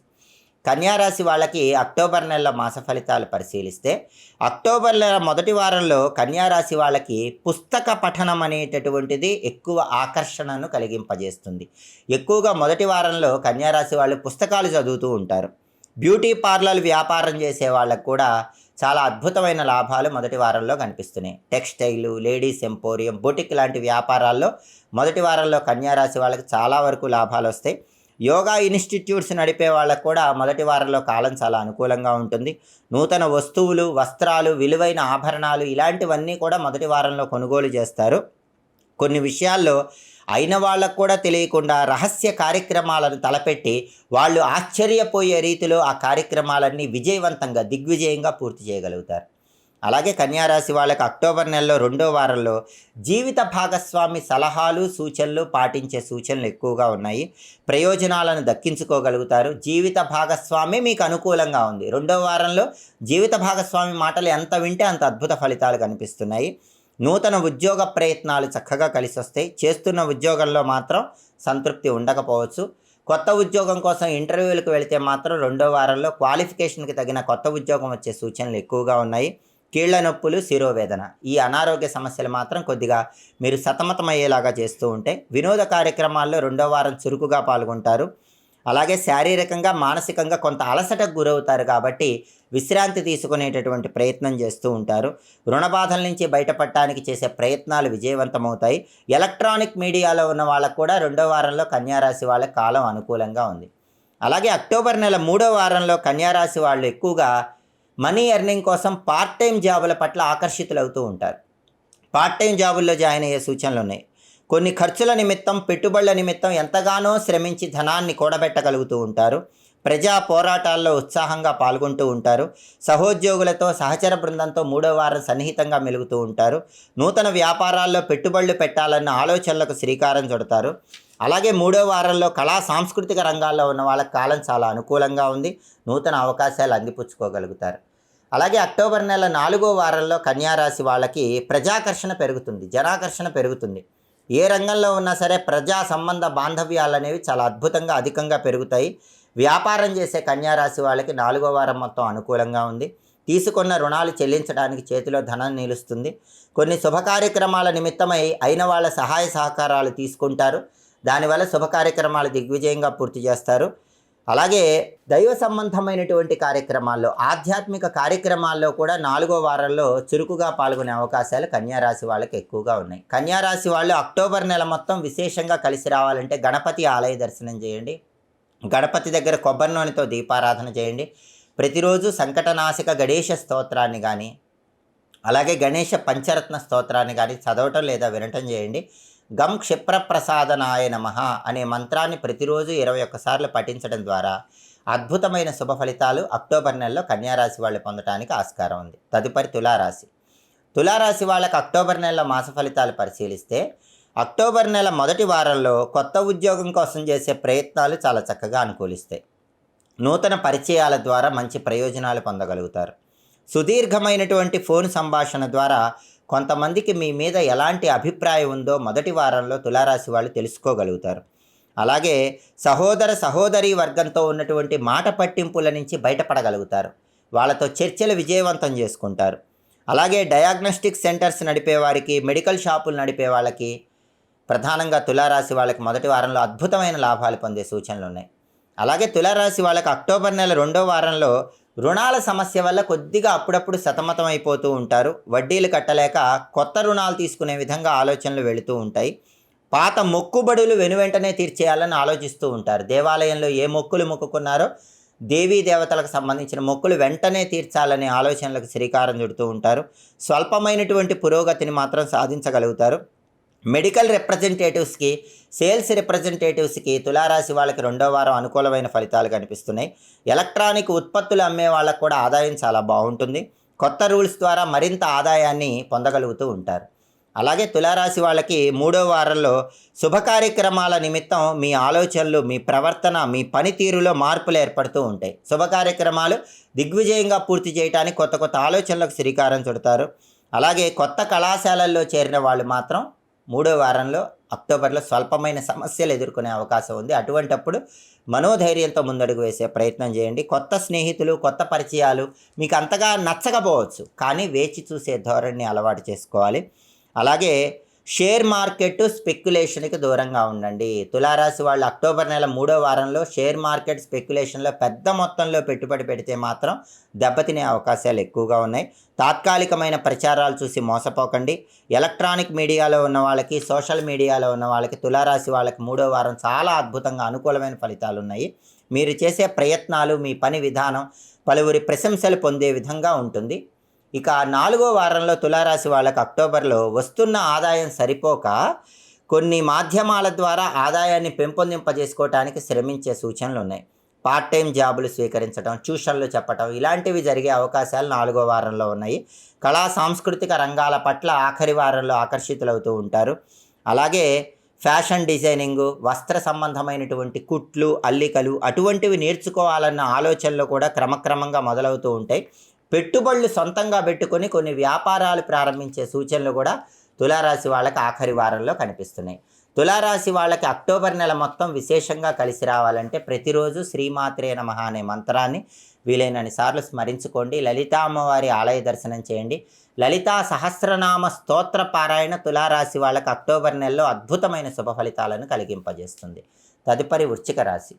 కన్యారాశి వాళ్ళకి అక్టోబర్ నెలలో మాస ఫలితాలు పరిశీలిస్తే, అక్టోబర్ నెల మొదటి వారంలో కన్యారాశి వాళ్ళకి పుస్తక పఠనం అనేటటువంటిది ఎక్కువ ఆకర్షణను కలిగింపజేస్తుంది. ఎక్కువగా మొదటి వారంలో కన్యారాశి వాళ్ళు పుస్తకాలు చదువుతూ ఉంటారు. బ్యూటీ పార్లర్ వ్యాపారం చేసే వాళ్ళకు కూడా చాలా అద్భుతమైన లాభాలు మొదటి వారంలో కనిపిస్తున్నాయి. టెక్స్టైలు, లేడీస్ ఎంపోరియం, బొటిక్ లాంటి వ్యాపారాల్లో మొదటి వారంలో కన్యారాశి వాళ్ళకి చాలా వరకు లాభాలు వస్తాయి. యోగా ఇన్స్టిట్యూట్స్ నడిపే వాళ్ళకు కూడా మొదటి వారంలో కాలం చాలా అనుకూలంగా ఉంటుంది. నూతన వస్తువులు, వస్త్రాలు, విలువైన ఆభరణాలు ఇలాంటివన్నీ కూడా మొదటి వారంలో కొనుగోలు చేస్తారు. కొన్ని విషయాల్లో అయిన వాళ్ళకు కూడా తెలియకుండా రహస్య కార్యక్రమాలను తలపెట్టి వాళ్ళు ఆశ్చర్యపోయే రీతిలో ఆ కార్యక్రమాలన్నీ విజయవంతంగా, దిగ్విజయంగా పూర్తి చేయగలుగుతారు. అలాగే కన్యారాశి వాళ్ళకి అక్టోబర్ నెలలో రెండో వారంలో జీవిత భాగస్వామి సలహాలు, సూచనలు పాటించే సూచనలు ఎక్కువగా ఉన్నాయి. ప్రయోజనాలను దక్కించుకోగలుగుతారు. జీవిత భాగస్వామి మీకు అనుకూలంగా ఉంది. రెండో వారంలో జీవిత భాగస్వామి మాటలు ఎంత వింటే అంత అద్భుత ఫలితాలు కనిపిస్తున్నాయి. నూతన ఉద్యోగ ప్రయత్నాలు చక్కగా కలిసి వస్తాయి. చేస్తున్న ఉద్యోగంలో మాత్రం సంతృప్తి ఉండకపోవచ్చు. కొత్త ఉద్యోగం కోసం ఇంటర్వ్యూలకు వెళితే మాత్రం రెండో వారంలో క్వాలిఫికేషన్కి తగిన కొత్త ఉద్యోగం వచ్చే సూచనలు ఎక్కువగా ఉన్నాయి. కీళ్ల నొప్పులు, శిరోవేదన ఈ అనారోగ్య సమస్యలు మాత్రం కొద్దిగా మీరు సతమతమయ్యేలాగా చేస్తూ ఉంటే, వినోద కార్యక్రమాల్లో రెండో వారం చురుకుగా పాల్గొంటారు. అలాగే శారీరకంగా, మానసికంగా కొంత అలసటకు గురవుతారు కాబట్టి విశ్రాంతి తీసుకునేటటువంటి ప్రయత్నం చేస్తూ ఉంటారు. రుణ బాధల నుంచి బయటపడటానికి చేసే ప్రయత్నాలు విజయవంతమవుతాయి. ఎలక్ట్రానిక్ మీడియాలో ఉన్న వాళ్ళకు కూడా రెండో వారంలో కన్యారాశి వాళ్ళకి కాలం అనుకూలంగా ఉంది. అలాగే అక్టోబర్ నెల మూడో వారంలో కన్యారాశి వాళ్ళు ఎక్కువగా మనీ ఎర్నింగ్ కోసం పార్ట్ టైం జాబుల పట్ల ఆకర్షితులవుతూ ఉంటారు. పార్ట్ టైం జాబుల్లో జాయిన్ అయ్యే సూచనలు ఉన్నాయి. కొన్ని ఖర్చుల నిమిత్తం, పెట్టుబడుల నిమిత్తం ఎంతగానో శ్రమించి ధనాన్ని కూడబెట్టగలుగుతూ ఉంటారు. ప్రజా పోరాటాల్లో ఉత్సాహంగా పాల్గొంటూ ఉంటారు. సహోద్యోగులతో, సహచర బృందంతో మూడో వారం సన్నిహితంగా మెలుగుతూ ఉంటారు. నూతన వ్యాపారాల్లో పెట్టుబడులు పెట్టాలన్న ఆలోచనలకు శ్రీకారం చుడతారు. అలాగే మూడో వారంలో కళా సాంస్కృతిక రంగాల్లో ఉన్న వాళ్ళకి కాలం చాలా అనుకూలంగా ఉంది. నూతన అవకాశాలు అందిపుచ్చుకోగలుగుతారు. అలాగే అక్టోబర్ నెల నాలుగో వారంలో కన్యారాశి వాళ్ళకి ప్రజాకర్షణ పెరుగుతుంది, జనాకర్షణ పెరుగుతుంది. ఏ రంగంలో ఉన్నా సరే ప్రజా సంబంధ బాంధవ్యాలు అనేవి చాలా అద్భుతంగా, అధికంగా పెరుగుతాయి. వ్యాపారం చేసే కన్యారాశి వాళ్ళకి నాలుగో వారం మొత్తం అనుకూలంగా ఉంది. తీసుకున్న రుణాలు చెల్లించడానికి చేతిలో ధనం నిలుస్తుంది. కొన్ని శుభ కార్యక్రమాల నిమిత్తమై అయిన వాళ్ళ సహాయ సహకారాలు తీసుకుంటారు. దానివల్ల శుభ కార్యక్రమాలు దిగ్విజయంగా పూర్తి చేస్తారు. అలాగే దైవ సంబంధమైనటువంటి కార్యక్రమాల్లో, ఆధ్యాత్మిక కార్యక్రమాల్లో కూడా నాలుగో వారంలో చురుకుగా పాల్గొనే అవకాశాలు కన్యారాశి వాళ్ళకి ఎక్కువగా ఉన్నాయి. కన్యారాశి వాళ్ళు అక్టోబర్ నెల మొత్తం విశేషంగా కలిసి రావాలంటే గణపతి ఆలయ దర్శనం చేయండి. గణపతి దగ్గర కొబ్బరి నూనెతో దీపారాధన చేయండి. ప్రతిరోజు సంకటనాశక గణేష స్తోత్రాన్ని కానీ, అలాగే గణేష పంచరత్న స్తోత్రాన్ని కానీ చదవటం లేదా వినటం చేయండి. గం క్షిప్రప్రసాదనాయ నమః అనే మంత్రాన్ని ప్రతిరోజు 21 సార్లు పఠించడం ద్వారా అద్భుతమైన శుభ ఫలితాలు అక్టోబర్ నెలలో కన్యారాశి వాళ్ళు పొందడానికి ఆస్కారం ఉంది. తదుపరి తులారాశి. తులారాశి వాళ్ళకి అక్టోబర్ నెలలో మాస ఫలితాలు పరిశీలిస్తే, అక్టోబర్ నెల మొదటి వారంలో కొత్త ఉద్యోగం కోసం చేసే ప్రయత్నాలు చాలా చక్కగా అనుకూలిస్తాయి. నూతన పరిచయాల ద్వారా మంచి ప్రయోజనాలు పొందగలుగుతారు. సుదీర్ఘమైనటువంటి ఫోన్ సంభాషణ ద్వారా కొంతమందికి మీ మీద ఎలాంటి అభిప్రాయం ఉందో మొదటి వారంలో తులారాశి వాళ్ళు తెలుసుకోగలుగుతారు. అలాగే సహోదర సహోదరీ వర్గంతో ఉన్నటువంటి మాట పట్టింపుల నుంచి బయటపడగలుగుతారు. వాళ్ళతో చర్చలు విజయవంతం చేసుకుంటారు. అలాగే డయాగ్నోస్టిక్ సెంటర్స్ నడిపే వారికి, మెడికల్ షాపులు నడిపే వాళ్ళకి, ప్రధానంగా తులారాశి వాళ్ళకి మొదటి వారంలో అద్భుతమైన లాభాలు పొందే సూచనలు ఉన్నాయి. అలాగే తులారాశి వాళ్ళకి అక్టోబర్ నెల రెండో వారంలో రుణాల సమస్య వల్ల కొద్దిగా అప్పుడప్పుడు సతమతం అయిపోతూ ఉంటారు. వడ్డీలు కట్టలేక కొత్త రుణాలు తీసుకునే విధంగా ఆలోచనలు వెళుతూ ఉంటాయి. పాత మొక్కుబడులు వెనువెంటనే తీర్చేయాలని ఆలోచిస్తూ ఉంటారు. దేవాలయంలో ఏ మొక్కులు మొక్కుకున్నారో దేవీ దేవతలకు సంబంధించిన మొక్కులు వెంటనే తీర్చాలనే ఆలోచనలకు శ్రీకారం చుడుతూ ఉంటారు. స్వల్పమైనటువంటి పురోగతిని మాత్రం సాధించగలుగుతారు. మెడికల్ రిప్రజెంటేటివ్స్కి, సేల్స్ రిప్రజెంటేటివ్స్కి తులారాశి వాళ్ళకి రెండో వారం అనుకూలమైన ఫలితాలు కనిపిస్తున్నాయి. ఎలక్ట్రానిక్ ఉత్పత్తులు అమ్మే వాళ్ళకు కూడా ఆదాయం చాలా బాగుంటుంది. కొత్త రూల్స్ ద్వారా మరింత ఆదాయాన్ని పొందగలుగుతూ ఉంటారు. అలాగే తులారాశి వాళ్ళకి మూడో వారంలో శుభ కార్యక్రమాల నిమిత్తం మీ ఆలోచనలు, మీ ప్రవర్తన, మీ పనితీరులో మార్పులు ఏర్పడుతూ ఉంటాయి. శుభ కార్యక్రమాలు దిగ్విజయంగా పూర్తి చేయడానికి కొత్త కొత్త ఆలోచనలకు శ్రీకారం చుడతారు. అలాగే కొత్త కళాశాలల్లో చేరిన వాళ్ళు మాత్రం మూడో వారంలో అక్టోబర్లో స్వల్పమైన సమస్యలు ఎదుర్కొనే అవకాశం ఉంది. అటువంటప్పుడు మనోధైర్యంతో ముందడుగు వేసే ప్రయత్నం చేయండి. కొత్త స్నేహితులు, కొత్త పరిచయాలు మీకు అంతగా నచ్చకపోవచ్చు, కానీ వేచి చూసే ధోరణిని అలవాటు చేసుకోవాలి. అలాగే షేర్ మార్కెట్ స్పెక్యులేషన్కి దూరంగా ఉండండి. తులారాశి వాళ్ళు అక్టోబర్ నెల మూడో వారంలో షేర్ మార్కెట్ స్పెక్యులేషన్లో పెద్ద మొత్తంలో పెట్టుబడి పెడితే మాత్రం దెబ్బతినే అవకాశాలు ఎక్కువగా ఉన్నాయి. తాత్కాలికమైన ప్రచారాలు చూసి మోసపోకండి. ఎలక్ట్రానిక్ మీడియాలో ఉన్న వాళ్ళకి, సోషల్ మీడియాలో ఉన్న వాళ్ళకి, తులారాశి వాళ్ళకి మూడో వారం చాలా అద్భుతంగా అనుకూలమైన ఫలితాలు ఉన్నాయి. మీరు చేసే ప్రయత్నాలు, మీ పని విధానం పలువురి ప్రశంసలు పొందే విధంగా ఉంటుంది. ఇక నాలుగో వారంలో తులారాశి వాళ్ళకి అక్టోబర్లో వస్తున్న ఆదాయం సరిపోక కొన్ని మాధ్యమాల ద్వారా ఆదాయాన్ని పెంపొందింపజేసుకోవడానికి శ్రమించే సూచనలు ఉన్నాయి. పార్ట్ టైం జాబులు స్వీకరించడం, ట్యూషన్లు చెప్పడం ఇలాంటివి జరిగే అవకాశాలు నాలుగో వారంలో ఉన్నాయి. కళా సాంస్కృతిక రంగాల పట్ల ఆఖరి వారంలో ఆకర్షితులవుతూ ఉంటారు. అలాగే ఫ్యాషన్ డిజైనింగు, వస్త్ర సంబంధమైనటువంటి కుట్లు, అల్లికలు అటువంటివి నేర్చుకోవాలన్న ఆలోచనలు కూడా క్రమక్రమంగా మొదలవుతూ ఉంటాయి. పెట్టుబడులు సొంతంగా పెట్టుకొని కొన్ని వ్యాపారాలు ప్రారంభించే సూచనలు కూడా తులారాశి వాళ్ళకి ఆఖరి వారంలో కనిపిస్తున్నాయి. తులారాశి వాళ్ళకి అక్టోబర్ నెల మొత్తం విశేషంగా కలిసి రావాలంటే ప్రతిరోజు శ్రీమాత్రే నమః అనే మంత్రాన్ని వీలైనన్ని సార్లు స్మరించుకోండి. లలితా అమ్మవారి ఆలయ దర్శనం చేయండి. లలితా సహస్రనామ స్తోత్ర పారాయణ తులారాశి వాళ్ళకి అక్టోబర్ నెలలో అద్భుతమైన శుభ ఫలితాలను కలిగింపజేస్తుంది. తదుపరి వృశ్చిక రాశి.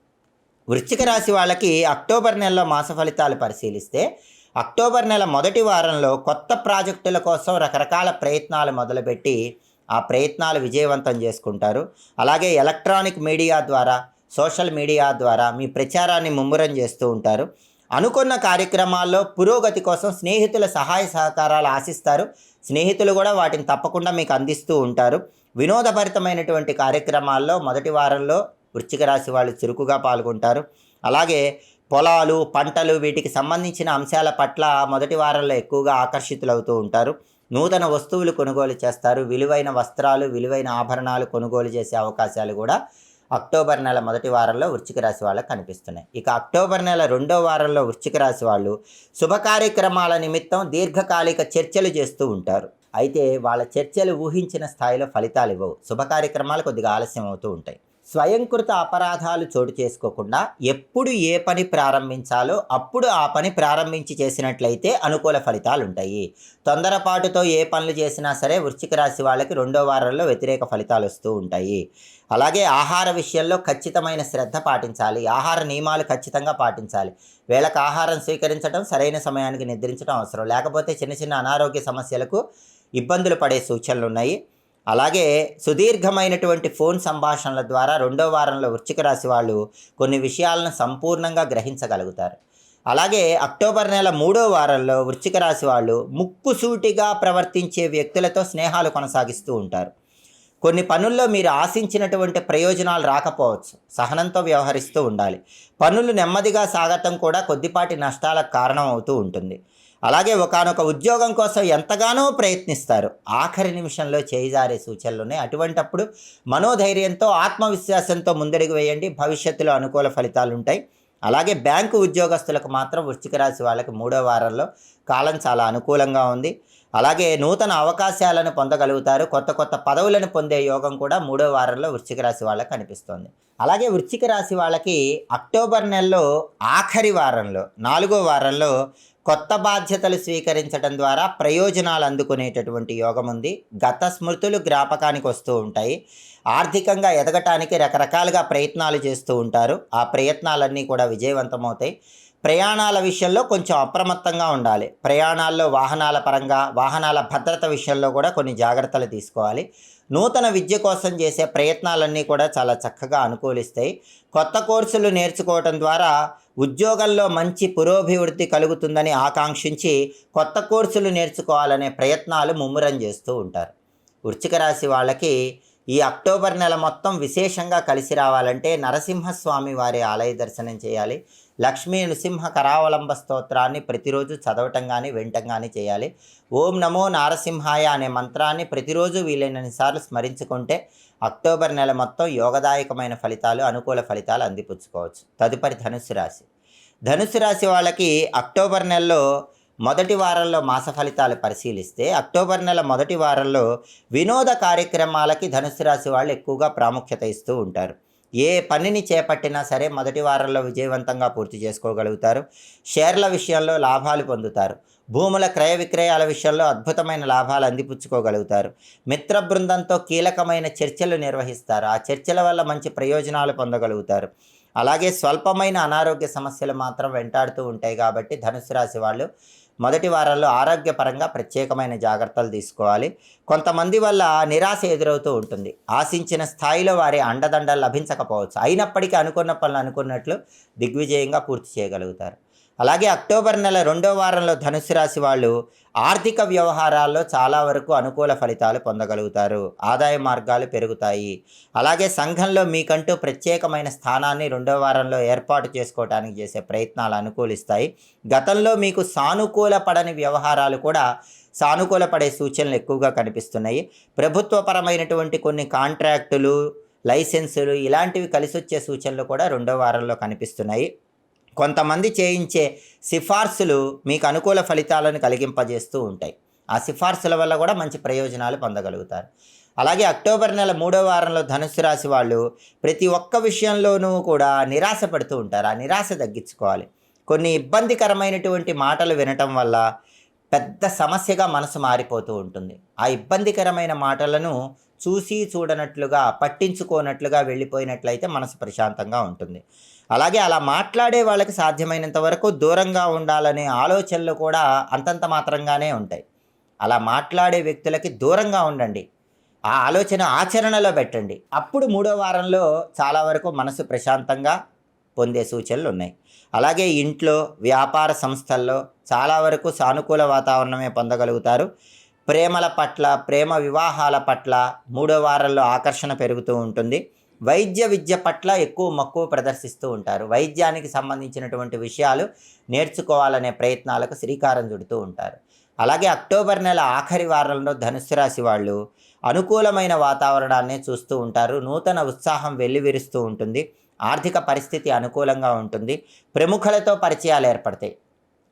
వృశ్చిక రాశి వాళ్ళకి అక్టోబర్ నెలలో మాస ఫలితాలు పరిశీలిస్తే అక్టోబర్ నెల మొదటి వారంలో కొత్త ప్రాజెక్టుల కోసం రకరకాల ప్రయత్నాలు మొదలుపెట్టి ఆ ప్రయత్నాలు విజయవంతం చేసుకుంటారు. అలాగే ఎలక్ట్రానిక్ మీడియా ద్వారా, సోషల్ మీడియా ద్వారా మీ ప్రచారాన్ని ముమ్మరం చేస్తూ ఉంటారు. అనుకున్న కార్యక్రమాల్లో పురోగతి కోసం స్నేహితుల సహాయ సహకారాలు ఆశిస్తారు. స్నేహితులు కూడా వాటిని తప్పకుండా మీకు అందిస్తూ ఉంటారు. వినోదభరితమైనటువంటి కార్యక్రమాల్లో మొదటి వారంలో వృశ్చిక రాశి వాళ్ళు చురుకుగా పాల్గొంటారు. అలాగే పొలాలు, పంటలు వీటికి సంబంధించిన అంశాల పట్ల మొదటి వారంలో ఎక్కువగా ఆకర్షితులవుతూ ఉంటారు. నూతన వస్తువులు కొనుగోలు చేస్తారు. విలువైన వస్త్రాలు, విలువైన ఆభరణాలు కొనుగోలు చేసే అవకాశాలు కూడా అక్టోబర్ నెల మొదటి వారంలో వృశ్చిక రాశి వాళ్ళకి కనిపిస్తున్నాయి. ఇక అక్టోబర్ నెల రెండో వారంలో వృశ్చిక రాశి వాళ్ళు శుభ కార్యక్రమాల నిమిత్తం దీర్ఘకాలిక చర్చలు చేస్తూ ఉంటారు. అయితే వాళ్ళ చర్చలు ఊహించిన స్థాయిలో ఫలితాలు ఇవ్వవు. శుభ కార్యక్రమాలు కొద్దిగా ఆలస్యం అవుతూ ఉంటాయి. స్వయంకృత అపరాధాలు చోటు చేసుకోకుండా ఎప్పుడు ఏ పని ప్రారంభించాలో అప్పుడు ఆ పని ప్రారంభించి చేసినట్లయితే అనుకూల ఫలితాలు ఉంటాయి. తొందరపాటుతో ఏ పనులు చేసినా సరే వృశ్చిక రాశి వాళ్ళకి రెండో వారంలో వ్యతిరేక ఫలితాలు వస్తూ ఉంటాయి. అలాగే ఆహార విషయంలో ఖచ్చితమైన శ్రద్ధ పాటించాలి. ఆహార నియమాలు ఖచ్చితంగా పాటించాలి. వేళకు ఆహారం స్వీకరించడం, సరైన సమయానికి నిద్రించడం అవసరం. లేకపోతే చిన్న చిన్న అనారోగ్య సమస్యలకు ఇబ్బందులు పడే సూచనలు ఉన్నాయి. అలాగే సుదీర్ఘమైనటువంటి ఫోన్ సంభాషణల ద్వారా రెండో వారంలో వృశ్చిక రాశి వాళ్ళు కొన్ని విషయాలను సంపూర్ణంగా గ్రహించగలుగుతారు. అలాగే అక్టోబర్ నెల మూడో వారంలో వృశ్చిక రాశి వాళ్ళు ముక్కుసూటిగా ప్రవర్తించే వ్యక్తులతో స్నేహాలు కొనసాగిస్తూ ఉంటారు. కొన్ని పనుల్లో మీరు ఆశించినటువంటి ప్రయోజనాలు రాకపోవచ్చు. సహనంతో వ్యవహరిస్తూ ఉండాలి. పనులు నెమ్మదిగా సాగటం కూడా కొద్దిపాటి నష్టాలకు కారణం అవుతూ ఉంటుంది. అలాగే ఒకానొక ఉద్యోగం కోసం ఎంతగానో ప్రయత్నిస్తారు. ఆఖరి నిమిషంలో చేయిజారే సూచనలు ఉన్నాయి. అటువంటప్పుడు మనోధైర్యంతో, ఆత్మవిశ్వాసంతో ముందడుగు వేయండి. భవిష్యత్తులో అనుకూల ఫలితాలు ఉంటాయి. అలాగే బ్యాంకు ఉద్యోగస్తులకు మాత్రం వృశ్చిక రాశి వాళ్ళకి మూడో వారంలో కాలం చాలా అనుకూలంగా ఉంది. అలాగే నూతన అవకాశాలను పొందగలుగుతారు. కొత్త కొత్త పదవులను పొందే యోగం కూడా మూడో వారంలో వృశ్చిక రాశి వాళ్ళకి కనిపిస్తుంది. అలాగే వృశ్చిక రాశి వాళ్ళకి అక్టోబర్ నెలలో ఆఖరి వారంలో, నాలుగో వారంలో కొత్త బాధ్యతలు స్వీకరించడం ద్వారా ప్రయోజనాలు అందుకునేటటువంటి యోగం ఉంది. గత స్మృతులు జ్ఞాపకానికి వస్తూ ఉంటాయి. ఆర్థికంగా ఎదగటానికి రకరకాలుగా ప్రయత్నాలు చేస్తూ ఉంటారు. ఆ ప్రయత్నాలన్నీ కూడా విజయవంతమవుతాయి. ప్రయాణాల విషయంలో కొంచెం అప్రమత్తంగా ఉండాలి. ప్రయాణాల్లో వాహనాల పరంగా, వాహనాల భద్రత విషయంలో కూడా కొన్ని జాగ్రత్తలు తీసుకోవాలి. నూతన విద్య కోసం చేసే ప్రయత్నాలన్నీ కూడా చాలా చక్కగా అనుకూలిస్తాయి. కొత్త కోర్సులు నేర్చుకోవటం ద్వారా ఉద్యోగంలో మంచి పురోభివృద్ధి కలుగుతుందని ఆకాంక్షించి కొత్త కోర్సులు నేర్చుకోవాలనే ప్రయత్నాలు ముమ్మరం చేస్తూ ఉంటారు. వృశ్చిక రాశి వాళ్ళకి ఈ అక్టోబర్ నెల మొత్తం విశేషంగా కలిసి రావాలంటే నరసింహస్వామి వారి ఆలయ దర్శనం చేయాలి. లక్ష్మీ నృసింహ కరావలంబ స్తోత్రాన్ని ప్రతిరోజు చదవటం కానీ వినటం కానీ చేయాలి. ఓం నమో నారసింహాయ అనే మంత్రాన్ని ప్రతిరోజు వీలైనన్ని సార్లు స్మరించుకుంటే అక్టోబర్ నెల మొత్తం యోగదాయకమైన ఫలితాలు, అనుకూల ఫలితాలు అందిపుచ్చుకోవచ్చు. తదుపరి ధనుస్సు రాశి. ధనుస్సు రాశి వాళ్ళకి అక్టోబర్ నెలలో మొదటి వారంలో మాస ఫలితాలు పరిశీలిస్తే అక్టోబర్ నెల మొదటి వారంలో వినోద కార్యక్రమాలకి ధనుస్సు రాశి వాళ్ళు ఎక్కువగా ప్రాముఖ్యత ఇస్తూ ఉంటారు. ఏ పనిని చేపట్టినా సరే మొదటి వారంలో విజయవంతంగా పూర్తి చేసుకోగలుగుతారు. షేర్ల విషయంలో లాభాలు పొందుతారు. భూముల క్రయ విక్రయాల విషయంలో అద్భుతమైన లాభాలు అందిపుచ్చుకోగలుగుతారు. మిత్ర బృందంతో కీలకమైన చర్చలు నిర్వహిస్తారు. ఆ చర్చల వల్ల మంచి ప్రయోజనాలు పొందగలుగుతారు. అలాగే స్వల్పమైన అనారోగ్య సమస్యలు మాత్రం వెంటాడుతూ ఉంటాయి కాబట్టి ధనుసు రాశి వాళ్ళు మొదటి వారంలో ఆరోగ్యపరంగా ప్రత్యేకమైన జాగ్రత్తలు తీసుకోవాలి. కొంతమంది వల్ల నిరాశ ఎదురవుతూ ఉంటుంది. ఆశించిన స్థాయిలో వారి అండదండలు లభించకపోవచ్చు. అయినప్పటికీ అనుకున్న పనులు అనుకున్నట్లు దిగ్విజయంగా పూర్తి చేయగలుగుతారు. అలాగే అక్టోబర్ నెల రెండో వారంలో ధనుసు రాశి వాళ్ళు ఆర్థిక వ్యవహారాల్లో చాలా వరకు అనుకూల ఫలితాలు పొందగలుగుతారు. ఆదాయ మార్గాలు పెరుగుతాయి. అలాగే సంఘంలో మీకంటూ ప్రత్యేకమైన స్థానాన్ని రెండో వారంలో ఏర్పాటు చేసుకోవడానికి చేసే ప్రయత్నాలు అనుకూలిస్తాయి. గతంలో మీకు సానుకూలపడని వ్యవహారాలు కూడా సానుకూలపడే సూచనలు ఎక్కువగా కనిపిస్తున్నాయి. ప్రభుత్వపరమైనటువంటి కొన్ని కాంట్రాక్టులు, లైసెన్సులు ఇలాంటివి కలిసి వచ్చే సూచనలు కూడా రెండో వారంలో కనిపిస్తున్నాయి. కొంతమంది చేయించే సిఫార్సులు మీకు అనుకూల ఫలితాలను కలిగింపజేస్తూ ఉంటాయి. ఆ సిఫార్సుల వల్ల కూడా మంచి ప్రయోజనాలు పొందగలుగుతారు. అలాగే అక్టోబర్ నెల మూడో వారంలో ధనుస్సు రాశి వాళ్ళు ప్రతి ఒక్క విషయంలోనూ కూడా నిరాశ పడుతూ ఉంటారు. ఆ నిరాశ తగ్గించుకోవాలి. కొన్ని ఇబ్బందికరమైనటువంటి మాటలు వినటం వల్ల పెద్ద సమస్యగా మనసు మారిపోతూ ఉంటుంది. ఆ ఇబ్బందికరమైన మాటలను చూసి చూడనట్లుగా, పట్టించుకోనట్లుగా వెళ్ళిపోయినట్లయితే మనసు ప్రశాంతంగా ఉంటుంది. అలాగే అలా మాట్లాడే వాళ్ళకి సాధ్యమైనంత వరకు దూరంగా ఉండాలనే ఆలోచనలు కూడా అంతంత మాత్రంగానే ఉంటాయి. అలా మాట్లాడే వ్యక్తులకి దూరంగా ఉండండి. ఆ ఆలోచన ఆచరణలో పెట్టండి. అప్పుడు మూడో వారంలో చాలా వరకు మనసు ప్రశాంతంగా పొందే సూచనలు ఉన్నాయి. అలాగే ఇంట్లో, వ్యాపార సంస్థల్లో చాలా వరకు సానుకూల వాతావరణమే పొందగలుగుతారు. ప్రేమల పట్ల, ప్రేమ వివాహాల పట్ల మూడో వారంలో ఆకర్షణ పెరుగుతూ ఉంటుంది. వైద్య విద్య పట్ల ఎక్కువ మక్కువ ప్రదర్శిస్తూ ఉంటారు. వైద్యానికి సంబంధించినటువంటి విషయాలు నేర్చుకోవాలనే ప్రయత్నాలకు శ్రీకారం చుడుతూ ఉంటారు. అలాగే అక్టోబర్ నెల ఆఖరి వారంలో ధనుస్సు రాశి వాళ్ళు అనుకూలమైన వాతావరణాన్ని చూస్తూ ఉంటారు. నూతన ఉత్సాహం వెల్లివిరుస్తూ ఉంటుంది. ఆర్థిక పరిస్థితి అనుకూలంగా ఉంటుంది. ప్రముఖులతో పరిచయాలు ఏర్పడతాయి.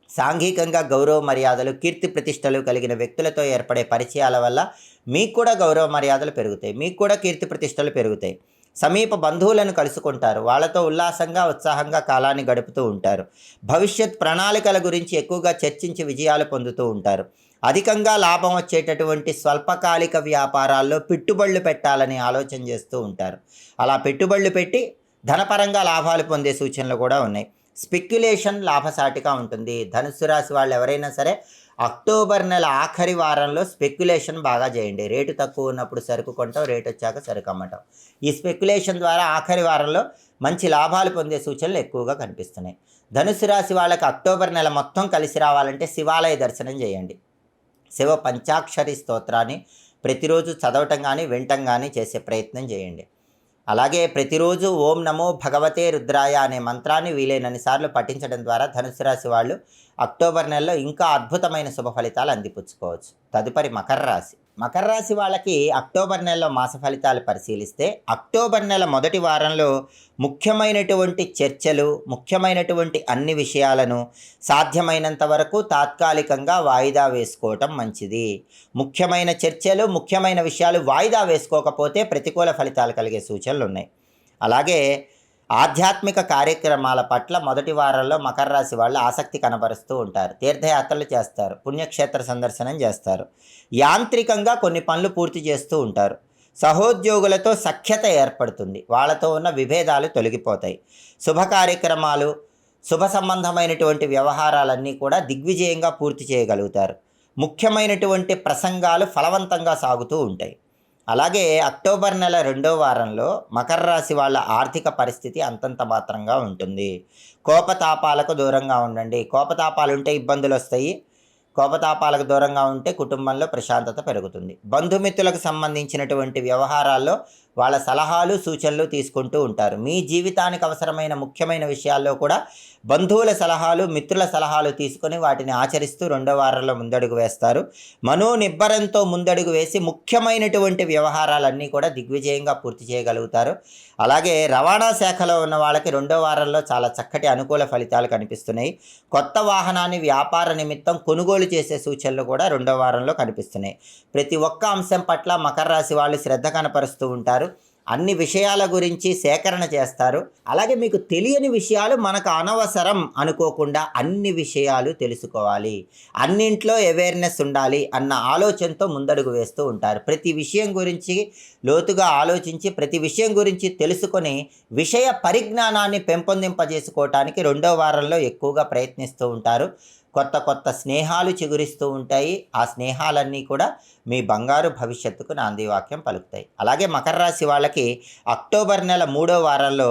సాంఘికంగా గౌరవ మర్యాదలు, కీర్తి ప్రతిష్టలు కలిగిన వ్యక్తులతో ఏర్పడే పరిచయాల వల్ల మీకు కూడా గౌరవ మర్యాదలు పెరుగుతాయి. మీకు కూడా కీర్తి ప్రతిష్టలు పెరుగుతాయి. సమీప బంధువులను కలుసుకుంటారు. వాళ్ళతో ఉల్లాసంగా, ఉత్సాహంగా కాలాన్ని గడుపుతూ ఉంటారు. భవిష్యత్ ప్రణాళికల గురించి ఎక్కువగా చర్చించి విజయాలు పొందుతూ ఉంటారు. అధికంగా లాభం వచ్చేటటువంటి స్వల్పకాలిక వ్యాపారాల్లో పెట్టుబడులు పెట్టాలని ఆలోచన చేస్తూ ఉంటారు. అలా పెట్టుబడులు పెట్టి ధనపరంగా లాభాలు పొందే సూచనలు కూడా ఉన్నాయి. స్పెక్యులేషన్ లాభసాటిగా ఉంటుంది. ధనుస్సు రాశి వాళ్ళు ఎవరైనా సరే అక్టోబర్ నెల ఆఖరి వారంలో స్పెక్యులేషన్ బాగా చేయండి. రేటు తక్కువ ఉన్నప్పుడు సరుకు కొంటాం, రేటు వచ్చాక సరుకు అమ్మటం. ఈ స్పెక్యులేషన్ ద్వారా ఆఖరి వారంలో మంచి లాభాలు పొందే సూచనలు ఎక్కువగా కనిపిస్తున్నాయి. ధనుస్సు రాశి వాళ్ళకి అక్టోబర్ నెల మొత్తం కలిసి రావాలంటే శివాలయ దర్శనం చేయండి. శివ పంచాక్షరి స్తోత్రాన్ని ప్రతిరోజు చదవటం కానీ వినటం కానీ చేసే ప్రయత్నం చేయండి. అలాగే ప్రతిరోజు ఓం నమో భగవతే రుద్రాయ అనే మంత్రాన్ని వీలైనన్ని సార్లు పఠించడం ద్వారా ధనుసు రాశి వాళ్ళు అక్టోబర్ నెలలో ఇంకా అద్భుతమైన శుభ ఫలితాలు అందిపుచ్చుకోవచ్చు. తదుపరి మకర రాశి. మకర రాశి వాళ్ళకి అక్టోబర్ నెలలో మాస ఫలితాలు పరిశీలిస్తే అక్టోబర్ నెల మొదటి వారంలో ముఖ్యమైనటువంటి చర్చలు, ముఖ్యమైనటువంటి అన్ని విషయాలను సాధ్యమైనంత వరకు తాత్కాలికంగా వాయిదా వేసుకోవటం మంచిది. ముఖ్యమైన చర్చలు, ముఖ్యమైన విషయాలు వాయిదా వేసుకోకపోతే ప్రతికూల ఫలితాలు కలిగే సూచనలు ఉన్నాయి. అలాగే ఆధ్యాత్మిక కార్యక్రమాల పట్ల మొదటి వారంలో మకర రాశి వాళ్ళు ఆసక్తి కనబరుస్తూ ఉంటారు. తీర్థయాత్రలు చేస్తారు, పుణ్యక్షేత్ర సందర్శనం చేస్తారు, యాంత్రికంగా కొన్ని పనులు పూర్తి చేస్తూ ఉంటారు. సహోద్యోగులతో సఖ్యత ఏర్పడుతుంది. వాళ్ళతో ఉన్న విభేదాలు తొలగిపోతాయి. శుభ కార్యక్రమాలు, శుభ సంబంధమైనటువంటి వ్యవహారాలన్నీ కూడా దిగ్విజయంగా పూర్తి చేయగలుగుతారు. ముఖ్యమైనటువంటి ప్రసంగాలు ఫలవంతంగా సాగుతూ ఉంటాయి. అలాగే అక్టోబర్ నెల రెండో వారంలో మకర రాశి వాళ్ళ ఆర్థిక పరిస్థితి అంతంత మాత్రంగా ఉంటుంది. కోపతాపాలకు దూరంగా ఉండండి. కోపతాపాలు ఉంటే ఇబ్బందులు వస్తాయి. కోపతాపాలకు దూరంగా ఉంటే కుటుంబంలో ప్రశాంతత పెరుగుతుంది. బంధుమిత్రులకు సంబంధించినటువంటి వ్యవహారాల్లో వాళ్ళ సలహాలు సూచనలు తీసుకుంటూ ఉంటారు. మీ జీవితానికి అవసరమైన ముఖ్యమైన విషయాల్లో కూడా బంధువుల సలహాలు, మిత్రుల సలహాలు తీసుకొని వాటిని ఆచరిస్తూ రెండో వారంలో ముందడుగు వేస్తారు. మనోనిబ్బరంతో ముందడుగు వేసి ముఖ్యమైనటువంటి వ్యవహారాలన్నీ కూడా దిగ్విజయంగా పూర్తి చేయగలుగుతారు. అలాగే రవాణా శాఖలో ఉన్న వాళ్ళకి రెండో వారంలో చాలా చక్కటి అనుకూల ఫలితాలు కనిపిస్తున్నాయి. కొత్త వాహనాన్ని వ్యాపార నిమిత్తం కొనుగోలు చేసే సూచనలు కూడా రెండో వారంలో కనిపిస్తున్నాయి. ప్రతి ఒక్క అంశం పట్ల మకర రాశి వాళ్ళు శ్రద్ధ కనపరుస్తూ ఉంటారు. అన్ని విషయాల గురించి సేకరణ చేస్తారు. అలాగే మీకు తెలియని విషయాలు మనకు అనవసరం అనుకోకుండా అన్ని విషయాలు తెలుసుకోవాలి, అన్నింట్లో అవేర్నెస్ ఉండాలి అన్న ఆలోచనతో ముందడుగు వేస్తూ ఉంటారు. ప్రతి విషయం గురించి లోతుగా ఆలోచించి ప్రతి విషయం గురించి తెలుసుకొని విషయ పరిజ్ఞానాన్ని పెంపొందింపజేసుకోవటానికి రెండో వారంలో ఎక్కువగా ప్రయత్నిస్తూ ఉంటారు. కొత్త కొత్త స్నేహాలు చిగురిస్తూ ఉంటాయి. ఆ స్నేహాలన్నీ కూడా మీ బంగారు భవిష్యత్తుకు నాందివాక్యం పలుకుతాయి. అలాగే మకర రాశి వాళ్ళకి అక్టోబర్ నెల 3వ వారంలో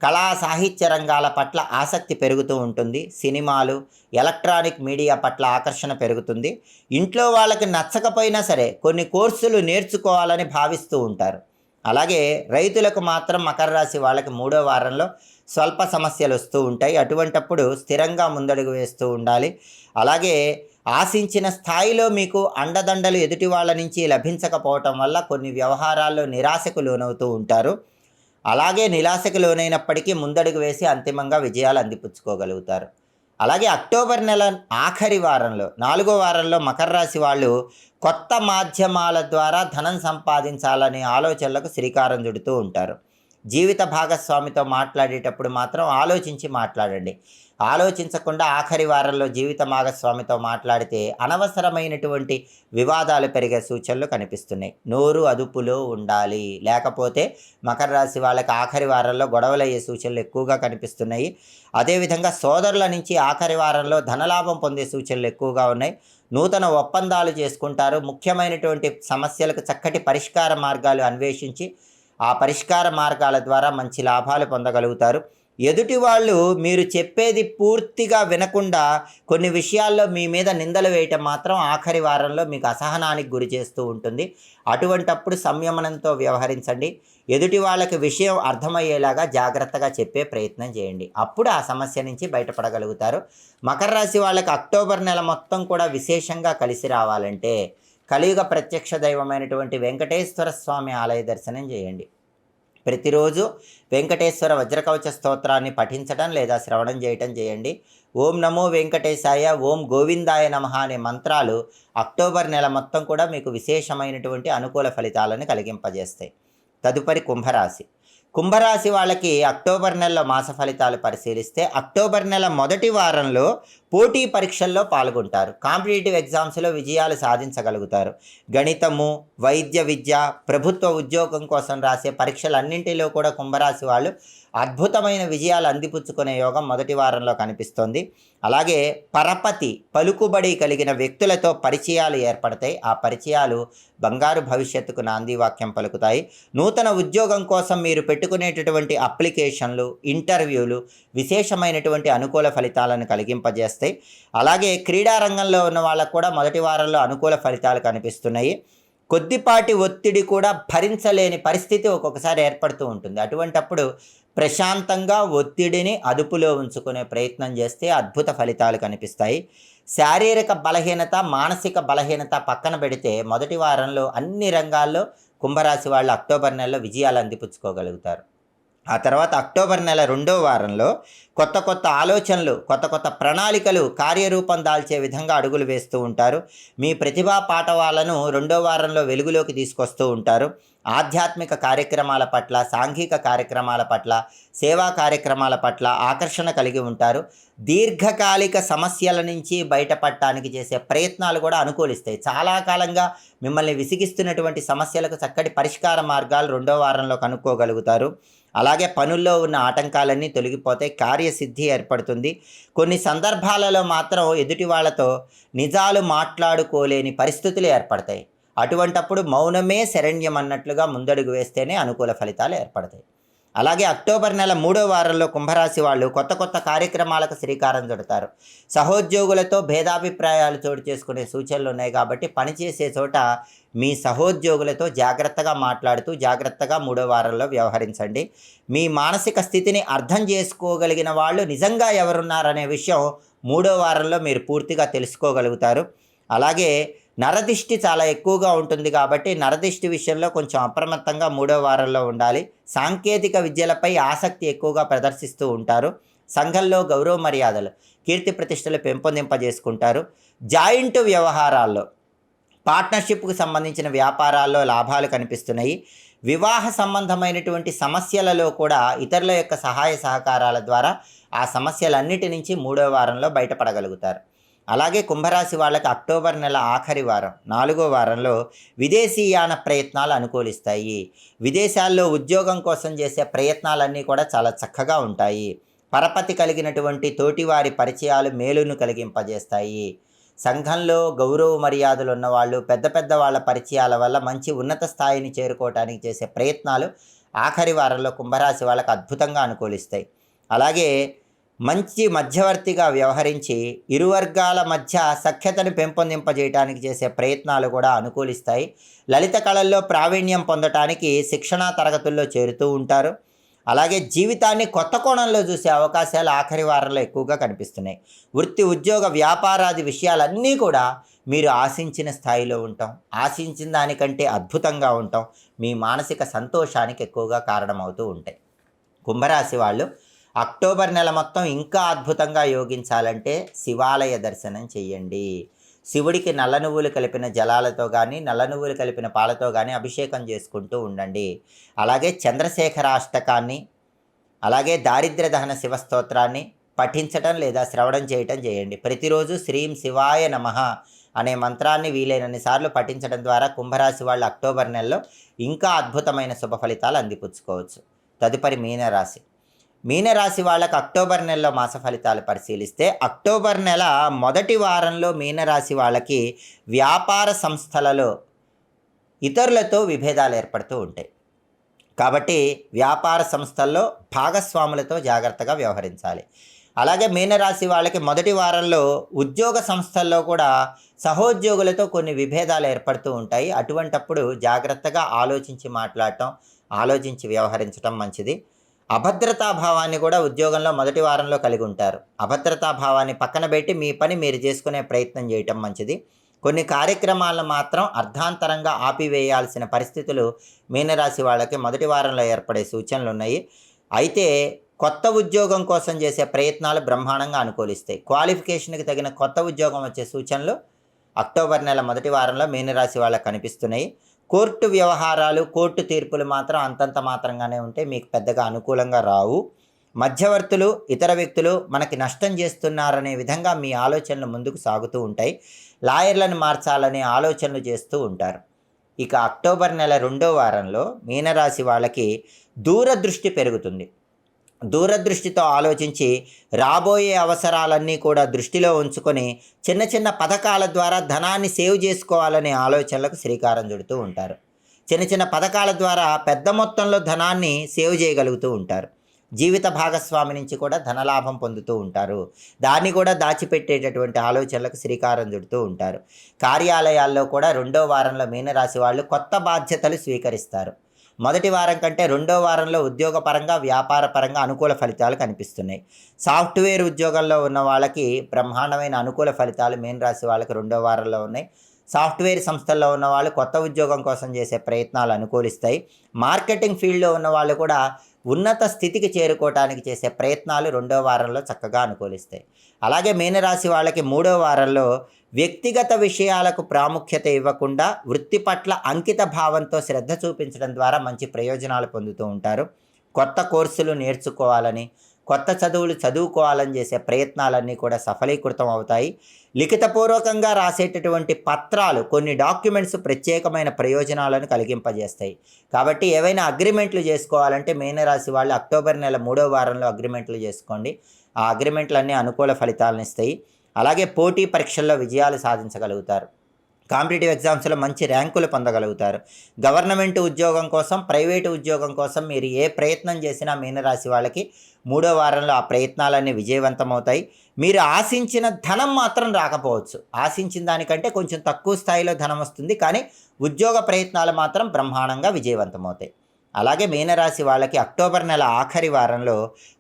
కళా సాహిత్య రంగాల పట్ల ఆసక్తి పెరుగుతూ ఉంటుంది. సినిమాలు, ఎలక్ట్రానిక్ మీడియా పట్ల ఆకర్షణ పెరుగుతుంది. ఇంట్లో వాళ్ళకి నచ్చకపోయినా సరే కొన్ని కోర్సులు నేర్చుకోవాలని భావిస్తూ ఉంటారు. అలాగే రైతులకు మాత్రం మకర రాశి వాళ్ళకి 3వ వారంలో స్వల్ప సమస్యలు వస్తూ ఉంటాయి. అటువంటప్పుడు స్థిరంగా ముందడుగు వేస్తూ ఉండాలి. అలాగే ఆశించిన స్థాయిలో మీకు అండదండలు ఎదుటి వాళ్ళ నుంచి లభించకపోవటం వల్ల కొన్ని వ్యవహారాల్లో నిరాశకు లోనవుతూ ఉంటారు. అలాగే నిరాశకు లోనైనప్పటికీ ముందడుగు వేసి అంతిమంగా విజయాలు అందిపుచ్చుకోగలుగుతారు. అలాగే అక్టోబర్ నెల ఆఖరి వారంలో 4వ వారంలో మకర రాశి వాళ్ళు కొత్త మాధ్యమాల ద్వారా ధనం సంపాదించాలనే ఆలోచనలకు శ్రీకారం చుడుతూ ఉంటారు. జీవిత భాగస్వామితో మాట్లాడేటప్పుడు మాత్రం ఆలోచించి మాట్లాడండి. ఆలోచించకుండా ఆఖరి వారంలో జీవిత భాగస్వామితో మాట్లాడితే అనవసరమైనటువంటి వివాదాలు పెరిగే సూచనలు కనిపిస్తున్నాయి. నోరు అదుపులో ఉండాలి, లేకపోతే మకర రాశి వాళ్ళకి ఆఖరి వారంలో గొడవలు అయ్యే సూచనలు ఎక్కువగా కనిపిస్తున్నాయి. అదేవిధంగా సోదరుల నుంచి ఆఖరి వారంలో ధనలాభం పొందే సూచనలు ఎక్కువగా ఉన్నాయి. నూతన ఒప్పందాలు చేసుకుంటారు. ముఖ్యమైనటువంటి సమస్యలకు చక్కటి పరిష్కార మార్గాలు అన్వేషించి ఆ పరిష్కార మార్గాల ద్వారా మంచి లాభాలు పొందగలుగుతారు. ఎదుటి వాళ్ళు మీరు చెప్పేది పూర్తిగా వినకుండా కొన్ని విషయాల్లో మీ మీద నిందలు వేయటం మాత్రం ఆఖరి వారంలో మీకు అసహనానికి గురి చేస్తూ ఉంటుంది. అటువంటప్పుడు సంయమనంతో వ్యవహరించండి. ఎదుటి వాళ్ళకి విషయం అర్థమయ్యేలాగా జాగ్రత్తగా చెప్పే ప్రయత్నం చేయండి. అప్పుడు ఆ సమస్య నుంచి బయటపడగలుగుతారు. మకర రాశి వాళ్ళకి అక్టోబర్ నెల మొత్తం కూడా విశేషంగా కలిసి రావాలంటే కలియుగ ప్రత్యక్ష దైవమైనటువంటి వెంకటేశ్వర స్వామి ఆలయ దర్శనం చేయండి. ప్రతిరోజు వెంకటేశ్వర వజ్రకవచ స్తోత్రాన్ని పఠించడం లేదా శ్రవణం చేయటం చేయండి. ఓం నమో వెంకటేశాయ, ఓం గోవిందాయ నమః అనే మంత్రాలు అక్టోబర్ నెల మొత్తం కూడా మీకు విశేషమైనటువంటి అనుకూల ఫలితాలను కలిగింపజేస్తాయి. తదుపరి కుంభరాశి. కుంభరాశి వాళ్ళకి అక్టోబర్ నెలలో మాస ఫలితాలు పరిశీలిస్తే అక్టోబర్ నెల మొదటి వారంలో పోటీ పరీక్షల్లో పాల్గొంటారు. కాంపిటేటివ్ ఎగ్జామ్స్లో విజయాలు సాధించగలుగుతారు. గణితము, వైద్య విద్య, ప్రభుత్వ ఉద్యోగం కోసం రాసే పరీక్షలన్నింటిలో కూడా కుంభరాశి వాళ్ళు అద్భుతమైన విజయాలు అందిపుచ్చుకునే యోగం మొదటి వారంలో కనిపిస్తోంది. అలాగే పరపతి, పలుకుబడి కలిగిన వ్యక్తులతో పరిచయాలు ఏర్పడతాయి. ఆ పరిచయాలు బంగారు భవిష్యత్తుకు నాందివాక్యం పలుకుతాయి. నూతన ఉద్యోగం కోసం మీరు పెట్టుకునేటటువంటి అప్లికేషన్లు, ఇంటర్వ్యూలు విశేషమైనటువంటి అనుకూల ఫలితాలను కలిగింపజేస్తాయి. అలాగే క్రీడారంగంలో ఉన్న వాళ్ళకు కూడా మొదటి వారంలో అనుకూల ఫలితాలు కనిపిస్తున్నాయి. కొద్దిపాటి ఒత్తిడి కూడా భరించలేని పరిస్థితి ఒక్కొక్కసారి ఏర్పడుతూ ఉంటుంది. అటువంటప్పుడు ప్రశాంతంగా ఒత్తిడిని అదుపులో ఉంచుకునే ప్రయత్నం చేస్తే అద్భుత ఫలితాలు కనిపిస్తాయి. శారీరక బలహీనత, మానసిక బలహీనత పక్కన పెడితే మొదటి వారంలో అన్ని రంగాల్లో కుంభరాశి వాళ్ళు అక్టోబర్ నెలలో విజయాలు అందిపుచ్చుకోగలుగుతారు. ఆ తర్వాత అక్టోబర్ నెల 2వ వారంలో కొత్త కొత్త ఆలోచనలు, కొత్త కొత్త ప్రణాళికలు కార్యరూపం దాల్చే విధంగా అడుగులు వేస్తూ ఉంటారు. మీ ప్రతిభా పాటవాలను 2వ వారంలో వెలుగులోకి తీసుకొస్తూ ఉంటారు. ఆధ్యాత్మిక కార్యక్రమాల పట్ల, సాంఘిక కార్యక్రమాల పట్ల, సేవా కార్యక్రమాల పట్ల ఆకర్షణ కలిగి ఉంటారు. దీర్ఘకాలిక సమస్యల నుంచి బయటపడటానికి చేసే ప్రయత్నాలు కూడా అనుకూలిస్తాయి. చాలా కాలంగా మిమ్మల్ని విసిగిస్తున్నటువంటి సమస్యలకు చక్కటి పరిష్కార మార్గాలు 2వ వారంలో కనుక్కోగలుగుతారు. అలాగే పనుల్లో ఉన్న ఆటంకాలన్నీ తొలగిపోతాయి. కార్యసిద్ధి ఏర్పడుతుంది. కొన్ని సందర్భాలలో మాత్రం ఎదుటి వాళ్ళతో నిజాలు మాట్లాడుకోలేని పరిస్థితులు ఏర్పడతాయి. అటువంటప్పుడు మౌనమే శరణ్యం అన్నట్లుగా ముందడుగు వేస్తేనే అనుకూల ఫలితాలు ఏర్పడతాయి. అలాగే అక్టోబర్ నెల 3వ వారంలో కుంభరాశి వాళ్ళు కొత్త కొత్త కార్యక్రమాలకు శ్రీకారం చుడతారు. సహోద్యోగులతో భేదాభిప్రాయాలు చోటు చేసుకునే సూచనలు ఉన్నాయి కాబట్టి పనిచేసే చోట మీ సహోద్యోగులతో జాగ్రత్తగా మాట్లాడుతూ జాగ్రత్తగా 3వ వారంలో వ్యవహరించండి. మీ మానసిక స్థితిని అర్థం చేసుకోగలిగిన వాళ్ళు నిజంగా ఎవరున్నారనే విషయం 3వ వారంలో మీరు పూర్తిగా తెలుసుకోగలుగుతారు. అలాగే నరదిష్టి చాలా ఎక్కువగా ఉంటుంది కాబట్టి నరదిష్టి విషయంలో కొంచెం అప్రమత్తంగా 3వ వారంలో ఉండాలి. సాంకేతిక విద్యలపై ఆసక్తి ఎక్కువగా ప్రదర్శిస్తూ ఉంటారు. సంఘంలో గౌరవ మర్యాదలు, కీర్తి ప్రతిష్టలు పెంపొందింపజేసుకుంటారు. జాయింట్ వ్యవహారాల్లో, పార్ట్నర్షిప్కు సంబంధించిన వ్యాపారాల్లో లాభాలు కనిపిస్తున్నాయి. వివాహ సంబంధమైనటువంటి సమస్యలలో కూడా ఇతరుల యొక్క సహాయ సహకారాల ద్వారా ఆ సమస్యలన్నిటి నుంచి 3వ వారంలో బయటపడగలుగుతారు. అలాగే కుంభరాశి వాళ్ళకి అక్టోబర్ నెల ఆఖరి వారం 4వ వారంలో విదేశీయాన ప్రయత్నాలు అనుకూలిస్తాయి. విదేశాల్లో ఉద్యోగం కోసం చేసే ప్రయత్నాలన్నీ కూడా చాలా చక్కగా ఉంటాయి. పరపతి కలిగినటువంటి తోటివారి పరిచయాలు మేలును కలిగింపజేస్తాయి. సంఘంలో గౌరవ మర్యాదలు ఉన్నవాళ్ళు, పెద్ద పెద్ద వాళ్ళ పరిచయాల వల్ల మంచి ఉన్నత స్థాయిని చేరుకోవడానికి చేసే ప్రయత్నాలు ఆఖరి వారంలో కుంభరాశి వాళ్ళకి అద్భుతంగా అనుకూలిస్తాయి. అలాగే మంచి మధ్యవర్తిగా వ్యవహరించి ఇరు వర్గాల మధ్య సఖ్యతను పెంపొందింపజేయడానికి చేసే ప్రయత్నాలు కూడా అనుకూలిస్తాయి. లలిత కళల్లో ప్రావీణ్యం పొందటానికి శిక్షణా తరగతుల్లో చేరుతూ ఉంటారు. అలాగే జీవితాన్ని కొత్త కోణంలో చూసే అవకాశాలు ఆఖరి వారంలో ఎక్కువగా కనిపిస్తున్నాయి. వృత్తి, ఉద్యోగ, వ్యాపారాది విషయాలన్నీ కూడా మీరు ఆశించిన స్థాయిలో ఉంటాం. ఆశించిన దానికంటే అద్భుతంగా ఉంటాం. మీ మానసిక సంతోషానికి ఎక్కువగా కారణమవుతూ ఉంటాయి. కుంభరాశి వాళ్ళు అక్టోబర్ నెల మొత్తం ఇంకా అద్భుతంగా యోగించాలంటే శివాలయ దర్శనం చెయ్యండి. శివుడికి నల్ల నువ్వులు కలిపిన జలాలతో కానీ, నల్ల నువ్వులు కలిపిన పాలతో కానీ అభిషేకం చేసుకుంటూ ఉండండి. అలాగే చంద్రశేఖరాష్టకాన్ని, అలాగే దారిద్ర్య దహన శివస్తోత్రాన్ని పఠించటం లేదా శ్రవణం చేయటం చేయండి. ప్రతిరోజు శ్రీం శివాయ నమః అనే మంత్రాన్ని వీలైనన్ని సార్లు పఠించడం ద్వారా కుంభరాశి వాళ్ళు అక్టోబర్ నెలలో ఇంకా అద్భుతమైన శుభ ఫలితాలు అందిపుచ్చుకోవచ్చు. తదుపరి మీనరాశి. మీనరాశి వాళ్ళకు అక్టోబర్ నెలలో మాస ఫలితాలు పరిశీలిస్తే అక్టోబర్ నెల మొదటి వారంలో మీనరాశి వాళ్ళకి వ్యాపార సంస్థలలో ఇతరులతో విభేదాలు ఏర్పడుతూ ఉంటాయి. కాబట్టి వ్యాపార సంస్థల్లో భాగస్వాములతో జాగ్రత్తగా వ్యవహరించాలి. అలాగే మీనరాశి వాళ్ళకి మొదటి వారంలో ఉద్యోగ సంస్థల్లో కూడా సహోద్యోగులతో కొన్ని విభేదాలు ఏర్పడుతూ ఉంటాయి. అటువంటప్పుడు జాగ్రత్తగా ఆలోచించి మాట్లాడటం, ఆలోచించి వ్యవహరించడం మంచిది. అభద్రతాభావాన్ని కూడా ఉద్యోగంలో మొదటి వారంలో కలిగి ఉంటారు. అభద్రతాభావాన్ని పక్కన పెట్టి మీ పని మీరు చేసుకునే ప్రయత్నం చేయటం మంచిది. కొన్ని కార్యక్రమాలను మాత్రం అర్ధాంతరంగా ఆపివేయాల్సిన పరిస్థితులు మీనరాశి వాళ్ళకి మొదటి వారంలో ఏర్పడే సూచనలు ఉన్నాయి. అయితే కొత్త ఉద్యోగం కోసం చేసే ప్రయత్నాలు బ్రహ్మాండంగా అనుకూలిస్తాయి. క్వాలిఫికేషన్కి తగిన కొత్త ఉద్యోగం వచ్చే సూచనలు అక్టోబర్ నెల మొదటి వారంలో మీనరాశి వాళ్ళకి కనిపిస్తున్నాయి. కోర్టు వ్యవహారాలు, కోర్టు తీర్పులు మాత్రం అంతంత మాత్రంగానే ఉంటే మీకు పెద్దగా అనుకూలంగా రావు. మధ్యవర్తులు, ఇతర వ్యక్తులు మనకి నష్టం చేస్తున్నారనే విధంగా మీ ఆలోచనలు ముందుకు సాగుతూ ఉంటాయి. లాయర్లను మార్చాలనే ఆలోచనలు చేస్తూ ఉంటారు. ఇక అక్టోబర్ నెల 2వ వారంలో మీనరాశి వాళ్ళకి దూరదృష్టి పెరుగుతుంది. దూరదృష్టితో ఆలోచించి రాబోయే అవసరాలన్నీ కూడా దృష్టిలో ఉంచుకొని చిన్న చిన్న పథకాల ద్వారా ధనాన్ని సేవ్ చేసుకోవాలనే ఆలోచనలకు శ్రీకారం చుడుతూ ఉంటారు. చిన్న చిన్న పథకాల ద్వారా పెద్ద మొత్తంలో ధనాన్ని సేవ్ చేయగలుగుతూ ఉంటారు. జీవిత భాగస్వామి నుంచి కూడా ధనలాభం పొందుతూ ఉంటారు. దాన్ని కూడా దాచిపెట్టేటటువంటి ఆలోచనలకు శ్రీకారం చుడుతూ ఉంటారు. కార్యాలయాల్లో కూడా 2వ వారంలో మీనరాశి వాళ్ళు కొత్త బాధ్యతలు స్వీకరిస్తారు. మొదటి వారం కంటే 2వ వారంలో ఉద్యోగపరంగా, వ్యాపారపరంగా అనుకూల ఫలితాలు కనిపిస్తున్నాయి. సాఫ్ట్వేర్ ఉద్యోగంలో ఉన్న వాళ్ళకి బ్రహ్మాండమైన అనుకూల ఫలితాలు మీనరాశి వాళ్ళకి 2వ వారంలో ఉన్నాయి. సాఫ్ట్వేర్ సంస్థల్లో ఉన్న వాళ్ళు కొత్త ఉద్యోగం కోసం చేసే ప్రయత్నాలు అనుకూలిస్తాయి. మార్కెటింగ్ ఫీల్డ్లో ఉన్న వాళ్ళు కూడా ఉన్నత స్థితికి చేరుకోవడానికి చేసే ప్రయత్నాలు 2వ వారంలో చక్కగా అనుకూలిస్తాయి. అలాగే మీనరాశి వాళ్ళకి 3వ వారంలో వ్యక్తిగత విషయాలకు ప్రాముఖ్యత ఇవ్వకుండా వృత్తి పట్ల అంకిత భావంతో శ్రద్ధ చూపించడం ద్వారా మంచి ప్రయోజనాలు పొందుతూ ఉంటారు. కొత్త కోర్సులు నేర్చుకోవాలని, కొత్త చదువులు చదువుకోవాలని చేసే ప్రయత్నాలన్నీ కూడా సఫలీకృతం అవుతాయి. లిఖితపూర్వకంగా రాసేటటువంటి పత్రాలు, కొన్ని డాక్యుమెంట్స్ ప్రత్యేకమైన ప్రయోజనాలను కలిగింపజేస్తాయి. కాబట్టి ఏవైనా అగ్రిమెంట్లు చేసుకోవాలంటే మీనరాశి వాళ్ళు అక్టోబర్ నెల 3వ వారంలో అగ్రిమెంట్లు చేసుకోండి. ఆ అగ్రిమెంట్లన్నీ అనుకూల ఫలితాలను ఇస్తాయి. అలాగే పోటీ పరీక్షల్లో విజయాలు సాధించగలుగుతారు. కాంపిటేటివ్ ఎగ్జామ్స్లో మంచి ర్యాంకులు పొందగలుగుతారు. గవర్నమెంట్ ఉద్యోగం కోసం, ప్రైవేటు ఉద్యోగం కోసం మీరు ఏ ప్రయత్నం చేసినా మీనరాశి వాళ్ళకి 3వ వారంలో ఆ ప్రయత్నాలన్నీ విజయవంతమవుతాయి. మీరు ఆశించిన ధనం మాత్రం రాకపోవచ్చు. ఆశించిన దానికంటే కొంచెం తక్కువ స్థాయిలో ధనం వస్తుంది, కానీ ఉద్యోగ ప్రయత్నాలు మాత్రం బ్రహ్మాండంగా విజయవంతమవుతాయి. అలాగే మీనరాశి వాళ్ళకి అక్టోబర్ నెల ఆఖరి వారంలో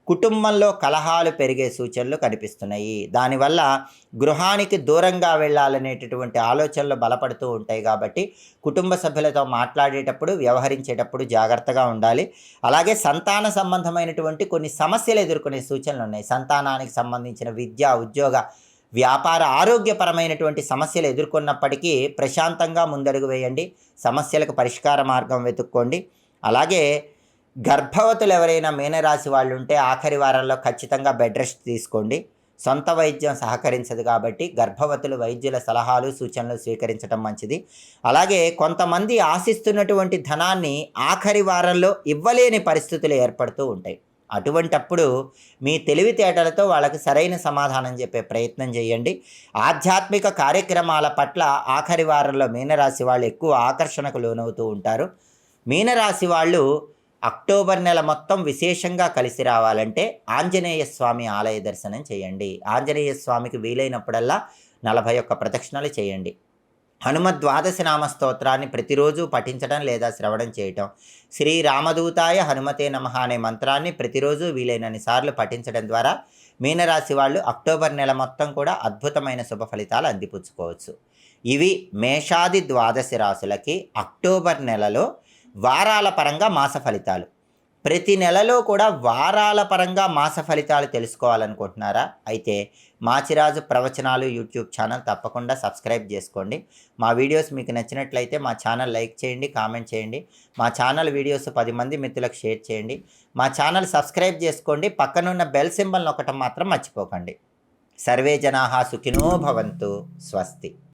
కుటుంబంలో కలహాలు పెరిగే సూచనలు కనిపిస్తున్నాయి. దానివల్ల గృహానికి దూరంగా వెళ్ళాలనేటటువంటి ఆలోచనలు బలపడుతూ ఉంటాయి. కాబట్టి కుటుంబ సభ్యులతో మాట్లాడేటప్పుడు, వ్యవహరించేటప్పుడు జాగ్రత్తగా ఉండాలి. అలాగే సంతాన సంబంధమైనటువంటి కొన్ని సమస్యలు ఎదుర్కొనే సూచనలు ఉన్నాయి. సంతానానికి సంబంధించిన విద్య, ఉద్యోగ, వ్యాపార, ఆరోగ్యపరమైనటువంటి సమస్యలు ఎదుర్కొన్నప్పటికీ ప్రశాంతంగా ముందడుగు వేయండి. సమస్యలకు పరిష్కార మార్గం వెతుక్కోండి. అలాగే గర్భవతులు ఎవరైనా మీనరాశి వాళ్ళు ఉంటే ఆఖరి వారంలో ఖచ్చితంగా బెడ్ రెస్ట్ తీసుకోండి. సొంత వైద్యం సహకరించదు కాబట్టి గర్భవతులు వైద్యుల సలహాలు, సూచనలు స్వీకరించడం మంచిది. అలాగే కొంతమంది ఆశిస్తున్నటువంటి ధనాన్ని ఆఖరి వారంలో ఇవ్వలేని పరిస్థితులు ఏర్పడుతూ ఉంటాయి. అటువంటప్పుడు మీ తెలివితేటలతో వాళ్ళకి సరైన సమాధానం చెప్పే ప్రయత్నం చేయండి. ఆధ్యాత్మిక కార్యక్రమాల పట్ల ఆఖరి వారంలో మీనరాశి వాళ్ళు ఎక్కువ ఆకర్షణకు లోనవుతూ ఉంటారు. మీనరాశి వాళ్ళు అక్టోబర్ నెల మొత్తం విశేషంగా కలిసి రావాలంటే ఆంజనేయ స్వామి ఆలయ దర్శనం చేయండి. ఆంజనేయ స్వామికి వీలైనప్పుడల్లా 41 ప్రదక్షిణలు చేయండి. హనుమద్ ద్వాదశ నామ స్తోత్రాన్ని ప్రతిరోజు పఠించడం లేదా శ్రవణం చేయటం, శ్రీ రామదూతాయ హనుమతే నమః అనే మంత్రాన్ని ప్రతిరోజు వీలైనన్ని సార్లు పఠించడం ద్వారా మీనరాశి వాళ్ళు అక్టోబర్ నెల మొత్తం కూడా అద్భుతమైన శుభ ఫలితాలు అందిపుచ్చుకోవచ్చు. ఇవి మేషాది ద్వాదశ రాశులకి అక్టోబర్ నెలలో వారాల పరంగా మాస ఫలితాలు. ప్రతి నెలలో కూడా వారాల పరంగా మాస ఫలితాలు తెలుసుకోవాలనుకుంటున్నారా? అయితే మాచిరాజు ప్రవచనాలు యూట్యూబ్ ఛానల్ తప్పకుండా సబ్స్క్రైబ్ చేసుకోండి. మా వీడియోస్ మీకు నచ్చినట్లయితే మా ఛానల్ లైక్ చేయండి, కామెంట్ చేయండి. మా ఛానల్ వీడియోస్ 10 మంది మిత్రులకు షేర్ చేయండి. మా ఛానల్ సబ్స్క్రైబ్ చేసుకోండి. పక్కనున్న బెల్ సింబల్ నొక్కటం మాత్రం మర్చిపోకండి. సర్వే జనాః సుఖినో భవంతు. స్వస్తి.